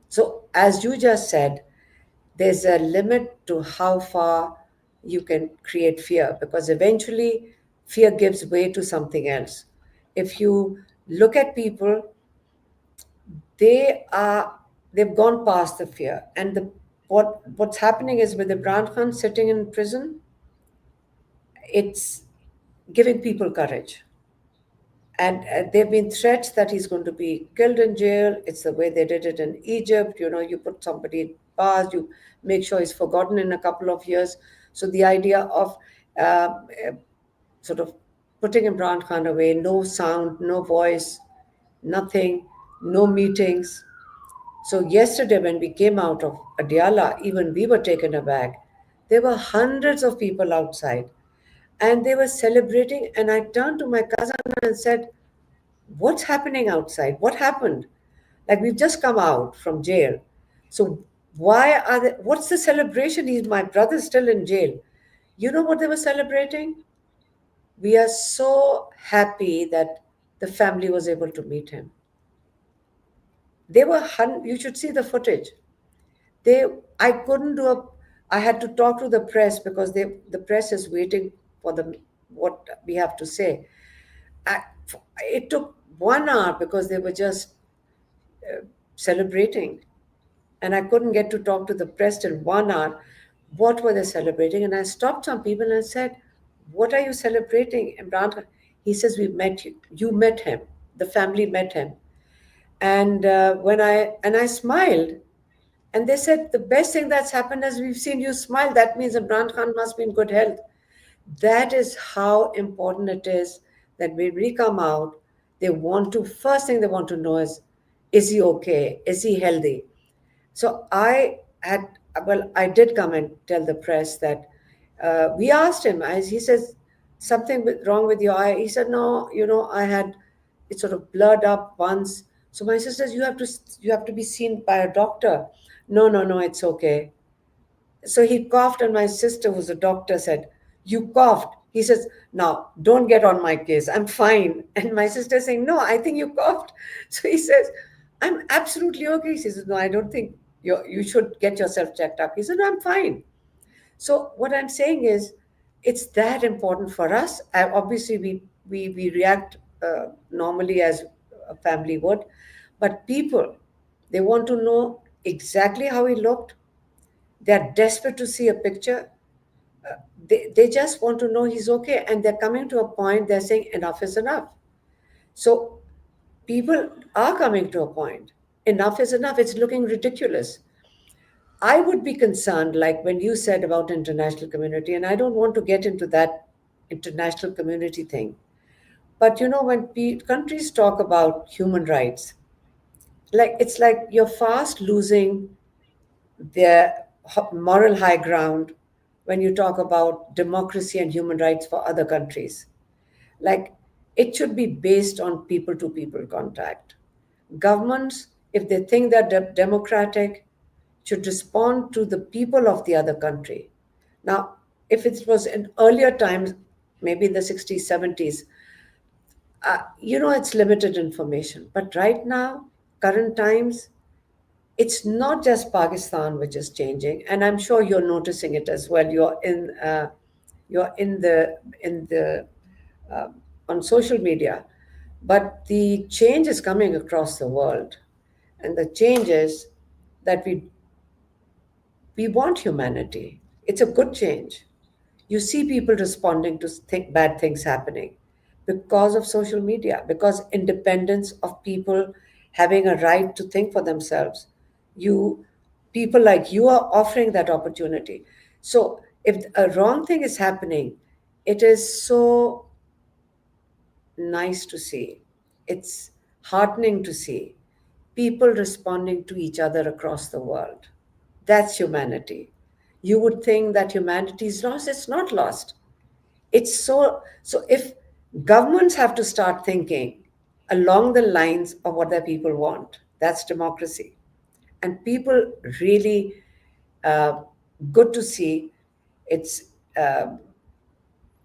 So, as you just said, there's a limit to how far you can create fear, because eventually fear gives way to something else. If you look at people, they are they've gone past the fear, and what's happening is with Imran Khan sitting in prison, it's giving people courage. And there have been threats that he's going to be killed in jail. It's the way they did it in Egypt. You know, you put somebody in bars, you make sure he's forgotten in a couple of years. So the idea of sort of putting Imran Khan away, no sound, no voice, nothing, no meetings. So yesterday, when we came out of Adiala, even we were taken aback. There were hundreds of people outside, and they were celebrating. And I turned to my cousin and said, what's happening outside? What happened? Like, we've just come out from jail. So why are they, what's the celebration? He's my brother's still in jail. You know what they were celebrating? We are so happy that the family was able to meet him. They were you should see the footage. They I couldn't do a I had to talk to the press because the press is waiting for the what we have to say. I, it took 1 hour because they were just celebrating. And I couldn't get to talk to the press till 1 hour. What were they celebrating? And I stopped some people and said, what are you celebrating, Imran Khan? He says, we met you. You met him. The family met him. And I smiled, and they said, the best thing that's happened is we've seen you smile. That means Imran Khan must be in good health. That is how important it is that when we come out, first thing they want to know is he okay? Is he healthy? So I did come and tell the press that we asked him, as he says, something wrong with your eye. He said, no, I had it sort of blurred up once. So my sister says, you have to be seen by a doctor. No, no, no, it's okay. So he coughed, and my sister, who's a doctor, said, you coughed. He says, now don't get on my case. I'm fine. And my sister saying, no, I think you coughed. So he says, I'm absolutely okay. He says, no, I don't think you should get yourself checked up. He said, no, I'm fine. So what I'm saying is, it's that important for us. Obviously, we react normally as a family would, but people, they want to know exactly how he looked. They're desperate to see a picture. They just want to know he's okay, and they're coming to a point, they're saying enough is enough. So people are coming to a point. Enough is enough. It's looking ridiculous. I would be concerned, like when you said about international community, and I don't want to get into that international community thing. But when countries talk about human rights, like it's like you're fast losing their moral high ground when you talk about democracy and human rights for other countries. Like, it should be based on people to people contact. Governments, if they think they're democratic, should respond to the people of the other country. Now, if it was in earlier times, maybe in the 60s, 70s, it's limited information. But right now, current times, it's not just Pakistan which is changing, and I'm sure you're noticing it as well. You're in the uh, on social media, but the change is coming across the world, and the change is that we want humanity. It's a good change. You see people responding to bad things happening because of social media, because independence of people having a right to think for themselves. You People like you are offering that opportunity. So if a wrong thing is happening, it is so nice to see. It's heartening to see people responding to each other across the world. That's humanity. You would think that humanity is lost. It's not lost. It's so if governments have to start thinking along the lines of what their people want, that's democracy. And people really uh, good to see. It's uh,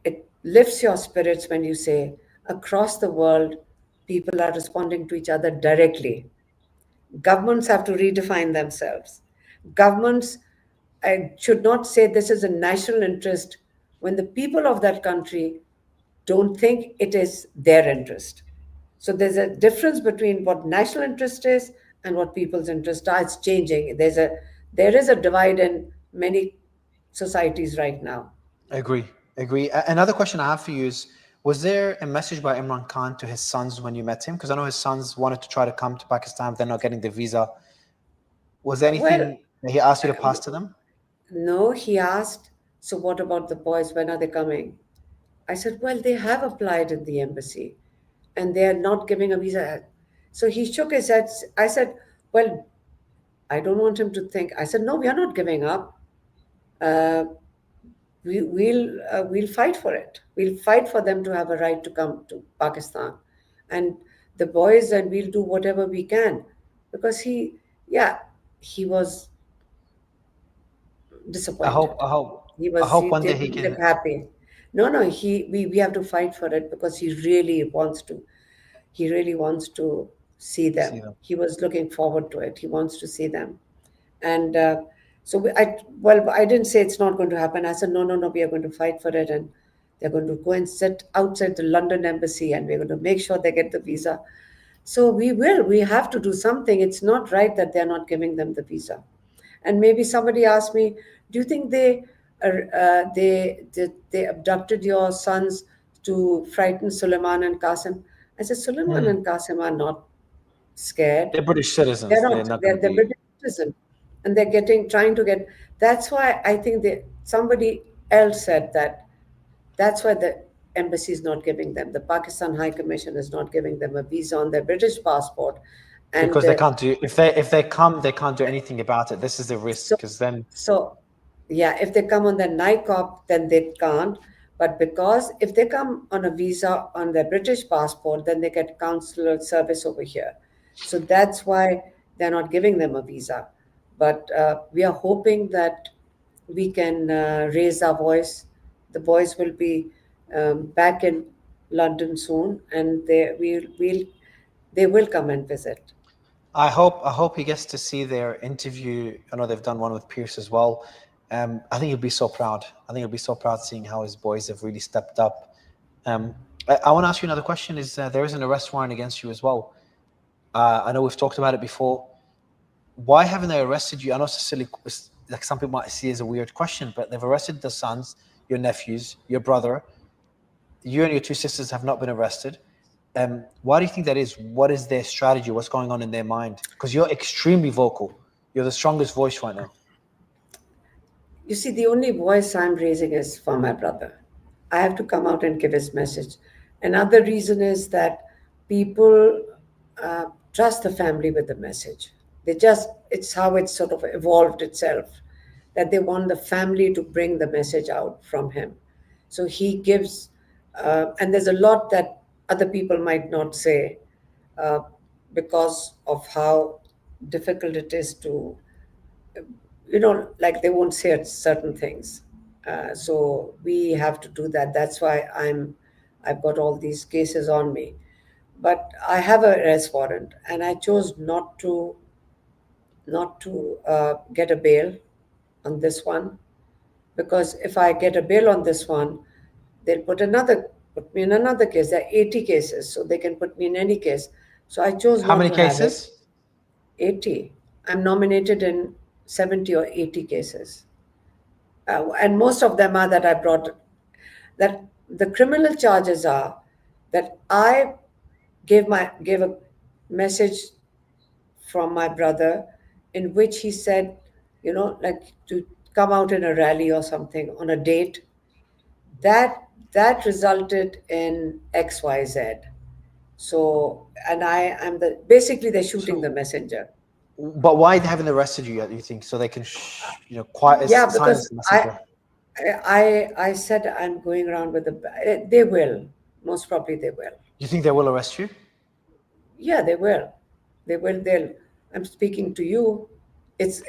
it lifts your spirits when you say across the world people are responding to each other directly. Governments have to redefine themselves. Governments should not say this is a national interest when the people of that country don't think it is their interest. So there's a difference between what national interest is and what people's interest are. It's changing. There is a divide in many societies right now. Agree, agree. Another question I have for you is: was there a message by Imran Khan to his sons when you met him? Because I know his sons wanted to try to come to Pakistan, but they're not getting the visa. Was there Well, anything that he asked you to pass to them? no, he asked, so what about the boys? When are they coming? I said, well, they have applied in the embassy and they are not giving a visa. So he shook his head. I said, well, I don't want him to think. I said, no, we are not giving up. Uh, we'll fight for it. We'll fight for them to have a right to come to Pakistan, and the boys, and we'll do whatever we can, because yeah, he was I hope, disappointed. I hope, I He hope one day he didn't look can happy. No, no, we have to fight for it because he really wants to. He really wants to see see them. them. He was looking forward to it. He wants to see them. And so well, I didn't say it's not going to happen. I said, no, no, no, we are going to fight for it. And they're going to go and sit outside the London embassy and we're going to make sure they get the visa. So we have to do something. It's not right that they're not giving them the visa. And maybe somebody asked me, do you think they abducted your sons to frighten Suleiman and Qasim? I said, Suleiman Hmm. and Qasim are not scared. They're British They're citizens. They're not. not going to They're be. British citizen, and they're trying to get. That's why I think somebody else said that. That's why the embassy is not giving them. The Pakistan High Commission is not giving them a visa on their British passport, and Because they can't do, if they come, they can't do anything about it. This is the risk. so Because then, so yeah, if they come on the NICOP, then they can't. But because if they come on a visa on their British passport, then they get consular service over here. So that's why they're not giving them a visa. But we are hoping that we can raise our voice. The boys will be back in London soon, and they will come and visit. I hope he gets to see their interview. I know they've done one with Pierce as well. I think he'll be so proud. I think he'll be so proud seeing how his boys have really stepped up. I want to ask you another question. Is there is an arrest warrant against you as well? I know we've talked about it before. Why haven't they arrested you? I know it's a silly, like some people might see as a weird question, but they've arrested the sons, your nephews, your brother. You and your two sisters have not been arrested. Why do you think that is? What is their strategy? What's going on in their mind? Because you're extremely vocal. You're the strongest voice right now. You see, the only voice I'm raising is for my brother. I have to come out and give his message. Another reason is that people trust the family with the message. It's how it's sort of evolved itself, that they want the family to bring the message out from him. So he gives, and there's a lot that other people might not say, uh, because of how difficult it is to, like they won't say certain things. So we have to do that. That's why I've got all these cases on me. But I have a arrest warrant, and I chose not to get a bail on this one, because if I get a bail on this one, they'll put me in another case. There are 80 cases, so they can put me in any case. So I chose How not many to have it. cases? 80. I'm nominated in 70 or 80 cases. And most of them are that I brought, that the criminal charges are that I gave a message from my brother in which he said, like to come out in a rally or something on a date. That resulted in XYZ. So, and I'm basically they're shooting the So, messenger. but why they haven't arrested you yet? You think so they can, quiet Yeah, silence because the messenger? I said I'm going around with they will. Most probably they will. You think they will arrest you? Yeah, they will. They will. They'll. I'm speaking to you. It's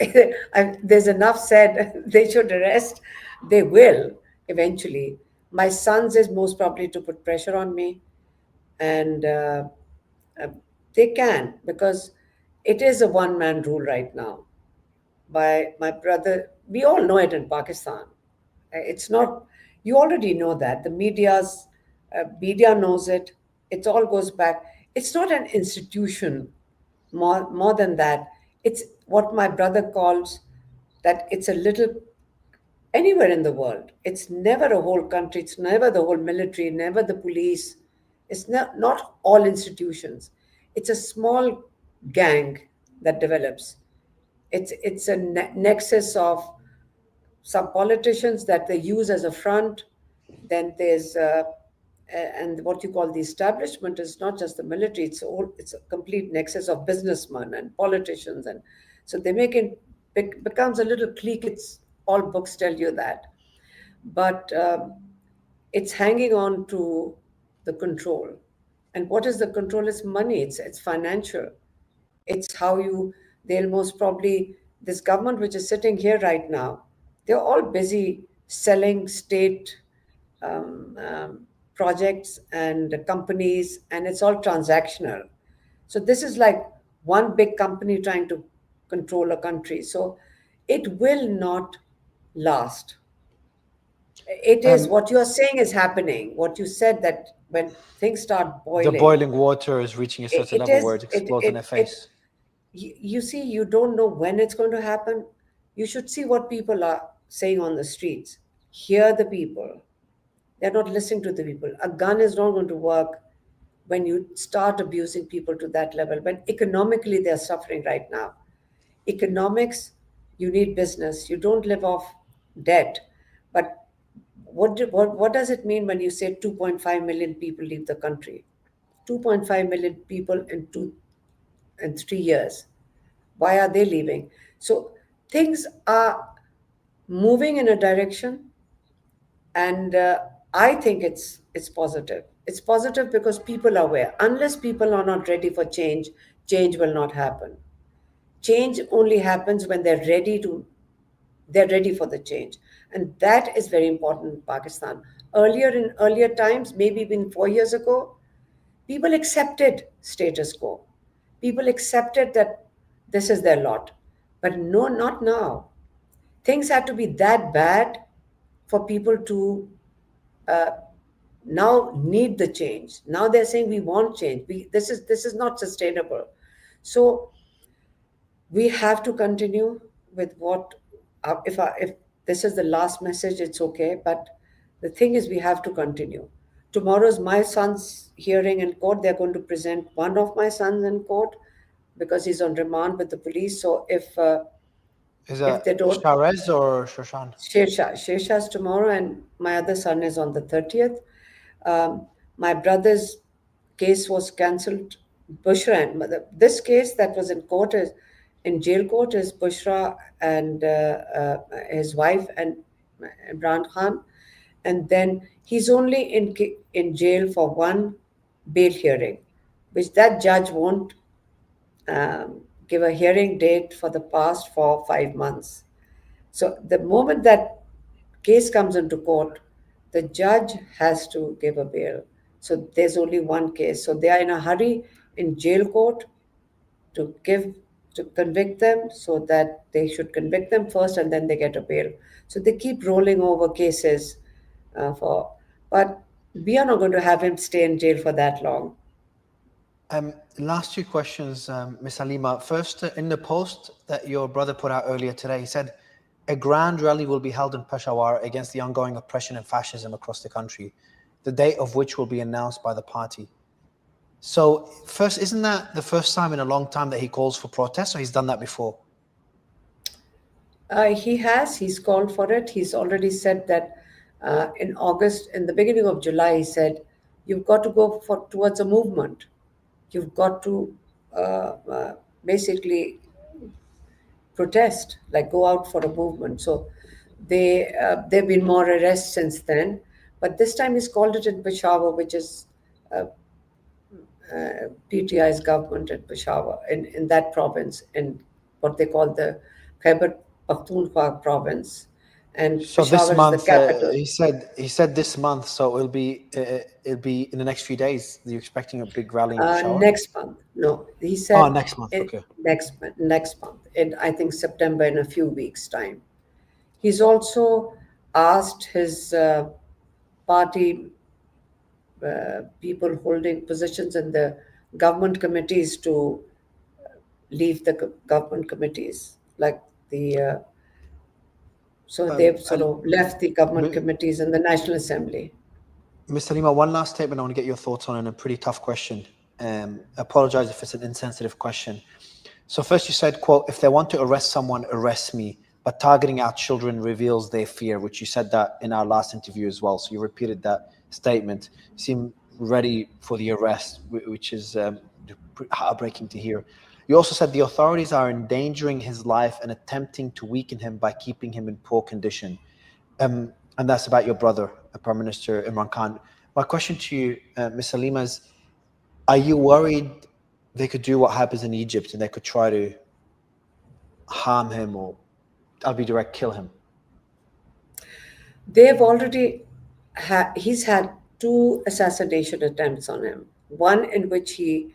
there's enough said. They should arrest. They will eventually. My son's is most probably to put pressure on me, and uh, they can, because it is a one-man rule right now by my brother. We all know it in Pakistan. It's not. You already know that the media knows it. It all goes back. It's not an institution. More than that, it's what my brother calls that it's a little anywhere in the world. It's never a whole country. It's never the whole military. Never the police. It's not all institutions. It's a small gang that develops. It's a nexus of some politicians that they use as a front. Then there's and what you call the establishment is not just the military. It's a complete nexus of businessmen and politicians, and so they make it becomes a little clique. It's all books tell you that, but it's hanging on to the control. And what is the control? It's money. It's financial. It's how you, they'll most probably, this government which is sitting here right now, they're all busy selling state um, projects and companies, and it's all transactional. So this is like one big company trying to control a country. So it will not last. It is Um, what you are saying is happening. What you said, that when things start the boiling, boiling water is reaching a certain it level is where it explodes in their it face. you see, you don't know when it's going to happen. You should see what people are saying on the streets. Hear the people. They're not listening to the people. A gun is not going to work when you start abusing people to that level. When economically they're suffering right now. Economics, you need business. You don't live off debt. But what does it mean when you say 2.5 million people leave the country? 2.5 million people in 3 years. Why are they leaving? So things are moving in a direction, and I think it's positive. It's positive because people are aware. Unless people are not ready for change, change will not happen. Change only happens when they're ready for the change, and that is very important in Pakistan. In earlier times, maybe even 4 years ago, people accepted status quo. People accepted that this is their lot. But no, not now. Things had to be that bad for people to uh, now need the change. Now they're saying we want change. This is not sustainable. So we have to continue with what. If this is the last message, it's okay. But the thing is, we have to continue. Tomorrow's my son's hearing in court. They're going to present one of my sons in court because he's on remand with the police. So Is if that they don't, Sharez or Shoshan? Shirshah's tomorrow, and my other son is on the 30th. Um, my brother's case was cancelled. Bushra and this case that was in court is in jail court is Bushra and his wife and Imran Khan, and then he's only in jail for one bail hearing, which that judge won't give a hearing date for the past 4 or 5 months. So the moment that case comes into court, the judge has to give a bail. So there's only one case. So they are in a hurry in jail court to give to convict them, so that they should convict them first and then they get a bail. So they keep rolling over cases for, but we are not going to have him stay in jail for that long. Last two questions, Miss Aleema. First, in the post that your brother put out earlier today, he said a grand rally will be held in Peshawar against the ongoing oppression and fascism across the country, the date of which will be announced by the party. So, first, isn't that the first time in a long time that he calls for protests, or he's done that before? He's called for it. He's already said that in August, in the beginning of July, he said, you've got to go towards a movement. You've got to basically protest, like go out for a movement. So there've been more arrests since then, but this time he's called it in Peshawar, which is PTI's government in Peshawar, in that province, in what they call the Khyber Pakhtunkhwa province, and So this Peshawar is the month, capital. he said this month, so it'll be in the next few days. You're expecting a big rally in Peshawar? Next month. No, he Oh, said next month. Okay. next month, in I think September, in a few weeks' time. He's also asked his party people holding positions in the government committees to leave the government committees, like the so they've sort of left the government committees in the National Assembly. Mr. Lima, one last statement I want to get your thoughts on, and a pretty tough question. Apologize if it's an insensitive question. So first you said, quote, if they want to arrest someone, arrest me. But targeting our children reveals their fear, which you said that in our last interview as well. So you repeated that statement. You seem ready for the arrest, which is heartbreaking to hear. You also said the authorities are endangering his life and attempting to weaken him by keeping him in poor condition. And that's about your brother, Prime Minister Imran Khan. My question to you, Ms. Aleema, is, are you worried they could do what happens in Egypt and they could try to harm him, or, I'll be direct, kill him? They've already he's had two assassination attempts on him. One in which he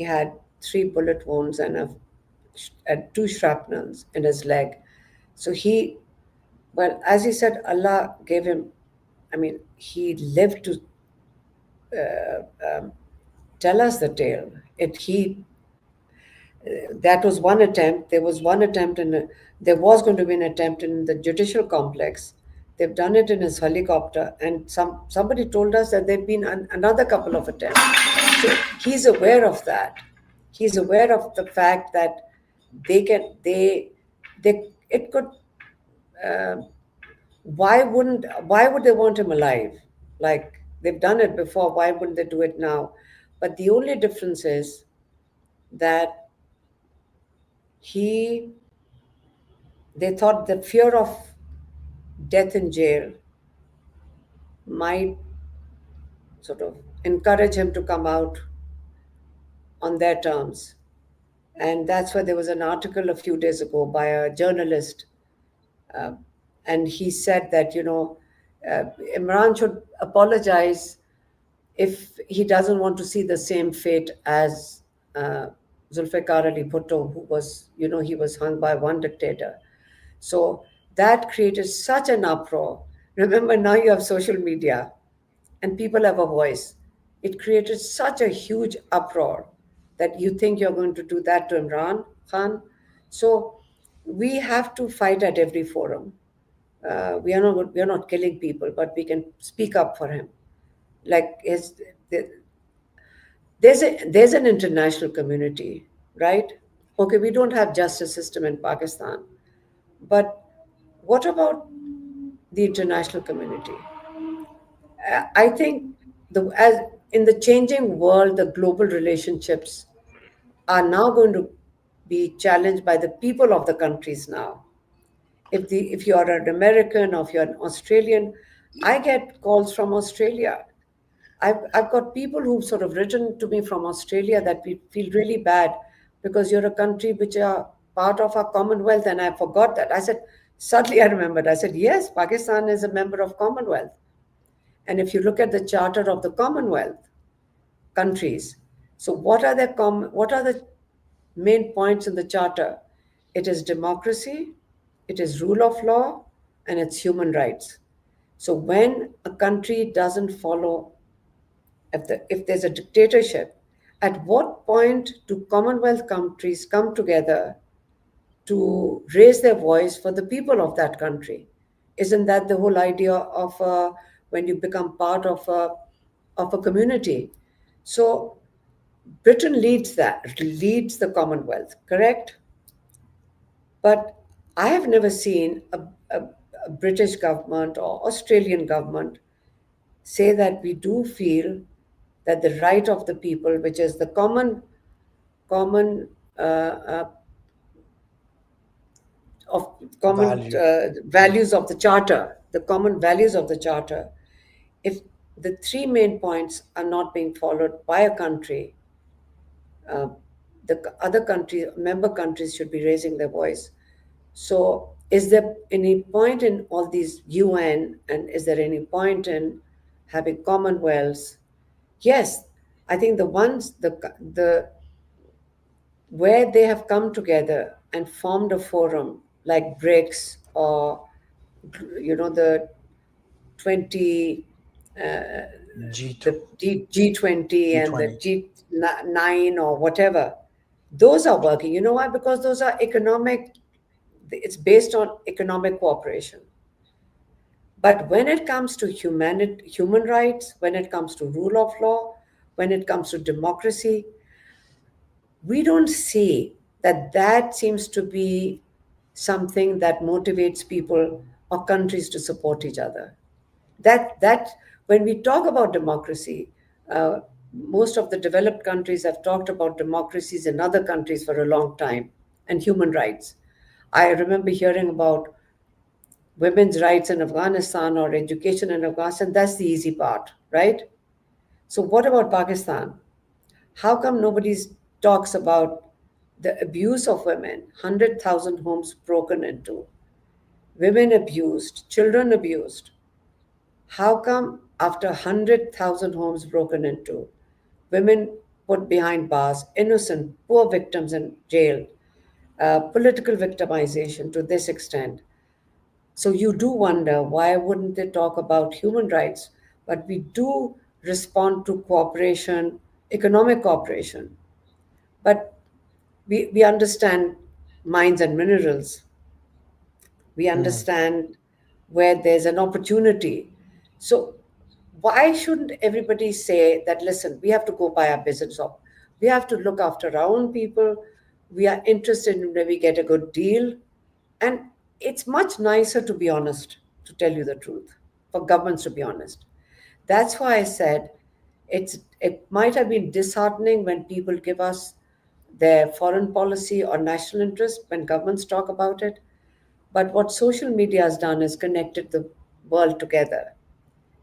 had 3 bullet wounds and 2 shrapnels in his leg. So well, as he said, Allah gave him. I mean, he lived to tell us the tale. That was one attempt. There was one attempt there was going to be an attempt in the judicial complex. They've done it in his helicopter, and somebody told us that there've been another couple of attempts. So he's aware of that. He's aware of the fact that it could. Why would they want him alive? Like, they've done it before. Why wouldn't they do it now? But the only difference is that they thought the fear of death in jail might sort of encourage him to come out on their terms. And that's why there was an article a few days ago by a journalist, and he said that, Imran should apologize if he doesn't want to see the same fate as Zulfikar Ali Bhutto, who was, he was hung by one dictator. So that created such an uproar. Remember, now you have social media and people have a voice. It created such a huge uproar that you think you're going to do that to Imran Khan. So we have to fight at every forum. We are not killing people, but we can speak up for him. Like there's an international community, right? Okay, we don't have justice system in Pakistan, but what about the international community? I think as in the changing world, the global relationships are now going to be challenged by the people of the countries now. If you're an American or if you're an Australian, I get calls from Australia. I've got people who've sort of written to me from Australia that we feel really bad because you're a country which are part of our Commonwealth, and I forgot that. I said, suddenly I remembered. I said, yes, Pakistan is a member of Commonwealth. And if you look at the charter of the Commonwealth countries, so what are the main points in the charter? It is democracy, it is rule of law, and it's human rights. So when a country doesn't follow, if there's a dictatorship, at what point do Commonwealth countries come together to raise their voice for the people of that country? Isn't that the whole idea of when you become part of a community? So Britain leads the Commonwealth, correct? But I have never seen a British government or Australian government say that we do feel that the right of the people, which is the common of common Value. values of the charter, the common values of the charter, if the three main points are not being followed by a country, uh, the other member countries should be raising their voice. So, is there any point in all these UN, and is there any point in having commonwealths? Yes, I think the where they have come together and formed a forum like BRICS, or the 20 G2, the G20 and the G20. G9 or whatever, those are working. You know why? Because those are economic, it's based on economic cooperation. But when it comes to human rights, when it comes to rule of law, when it comes to democracy, we don't see that seems to be something that motivates people or countries to support each other. That when we talk about democracy, most of the developed countries have talked about democracies in other countries for a long time, and human rights. I remember hearing about women's rights in Afghanistan or education in Afghanistan. That's the easy part, right? So what about Pakistan? How come nobody talks about the abuse of women? 100,000 homes broken into, women abused, children abused. How come after 100,000 homes broken into, women put behind bars, innocent, poor victims in jail, political victimization to this extent? So you do wonder, why wouldn't they talk about human rights? But we do respond to cooperation, economic cooperation. But we understand mines and minerals. We Mm. understand where there's an opportunity. So why shouldn't everybody say that, listen, we have to go by our business up. We have to look after our own people. We are interested in when we get a good deal. And it's much nicer, to be honest, to tell you the truth, for governments to be honest. That's why I said it might have been disheartening when people give us their foreign policy or national interest when governments talk about it. But what social media has done is connected the world together.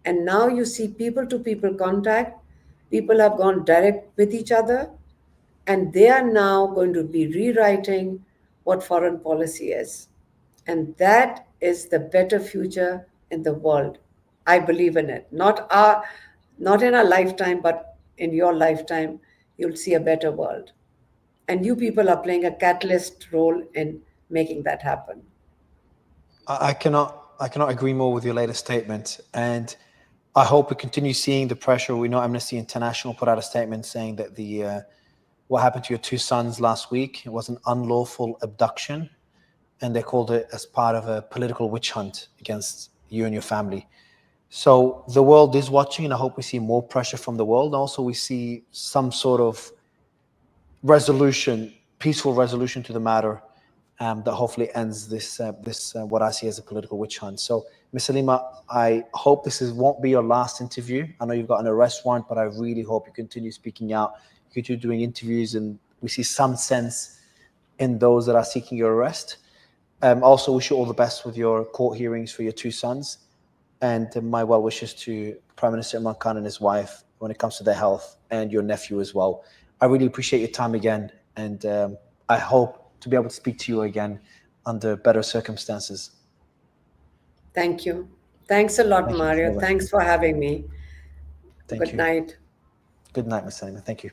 And now you see people to people contact. People have gone direct with each other, and they are now going to be rewriting what foreign policy is. And that is the better future in the world. I believe in it. Not in our lifetime, but in your lifetime, you'll see a better world. And you people are playing a catalyst role in making that happen. I cannot agree more with your latest statement, and I hope we continue seeing the pressure. We know Amnesty International put out a statement saying that the what happened to your two sons last week, it was an unlawful abduction, and they called it as part of a political witch hunt against you and your family. So the world is watching, and I hope we see more pressure from the world. Also, we see some sort of resolution, peaceful resolution to the matter, that hopefully ends this what I see as a political witch hunt. So, Ms. Aleema, I hope won't be your last interview. I know you've got an arrest warrant, but I really hope you continue speaking out, you continue doing interviews, and we see some sense in those that are seeking your arrest. Also, wish you all the best with your court hearings for your two sons, and my well wishes to Prime Minister Imran Khan and his wife when it comes to their health, and your nephew as well. I really appreciate your time again, and I hope to be able to speak to you again under better circumstances. Thank you. Thanks a lot, Thank you Mario. so much. Thanks for having me. Thank Good you. night. Good night, Ms. Aleema. Thank you.